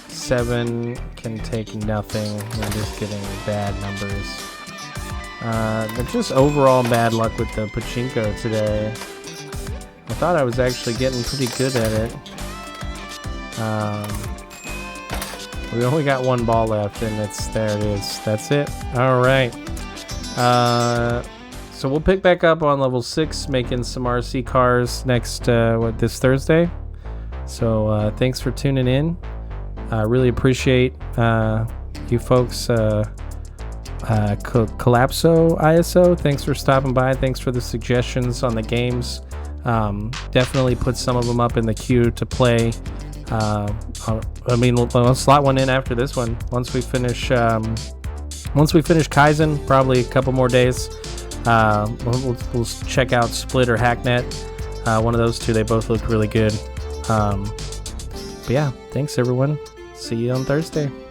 7 can take nothing. We're just getting bad numbers. But just overall bad luck with the pachinko today. I thought I was actually getting pretty good at it. We only got 1 ball left, and there it is. That's it. All right. So we'll pick back up on level 6, making some RC cars next this Thursday. So thanks for tuning in. I really appreciate you folks. Collapso ISO, thanks for stopping by. Thanks for the suggestions on the games. Definitely put some of them up in the queue to play. I mean, we'll slot one in after this one. Once we finish Kaizen, probably a couple more days. We'll check out Split or Hacknet. One of those two. They both look really good. But yeah, thanks everyone. See you on Thursday.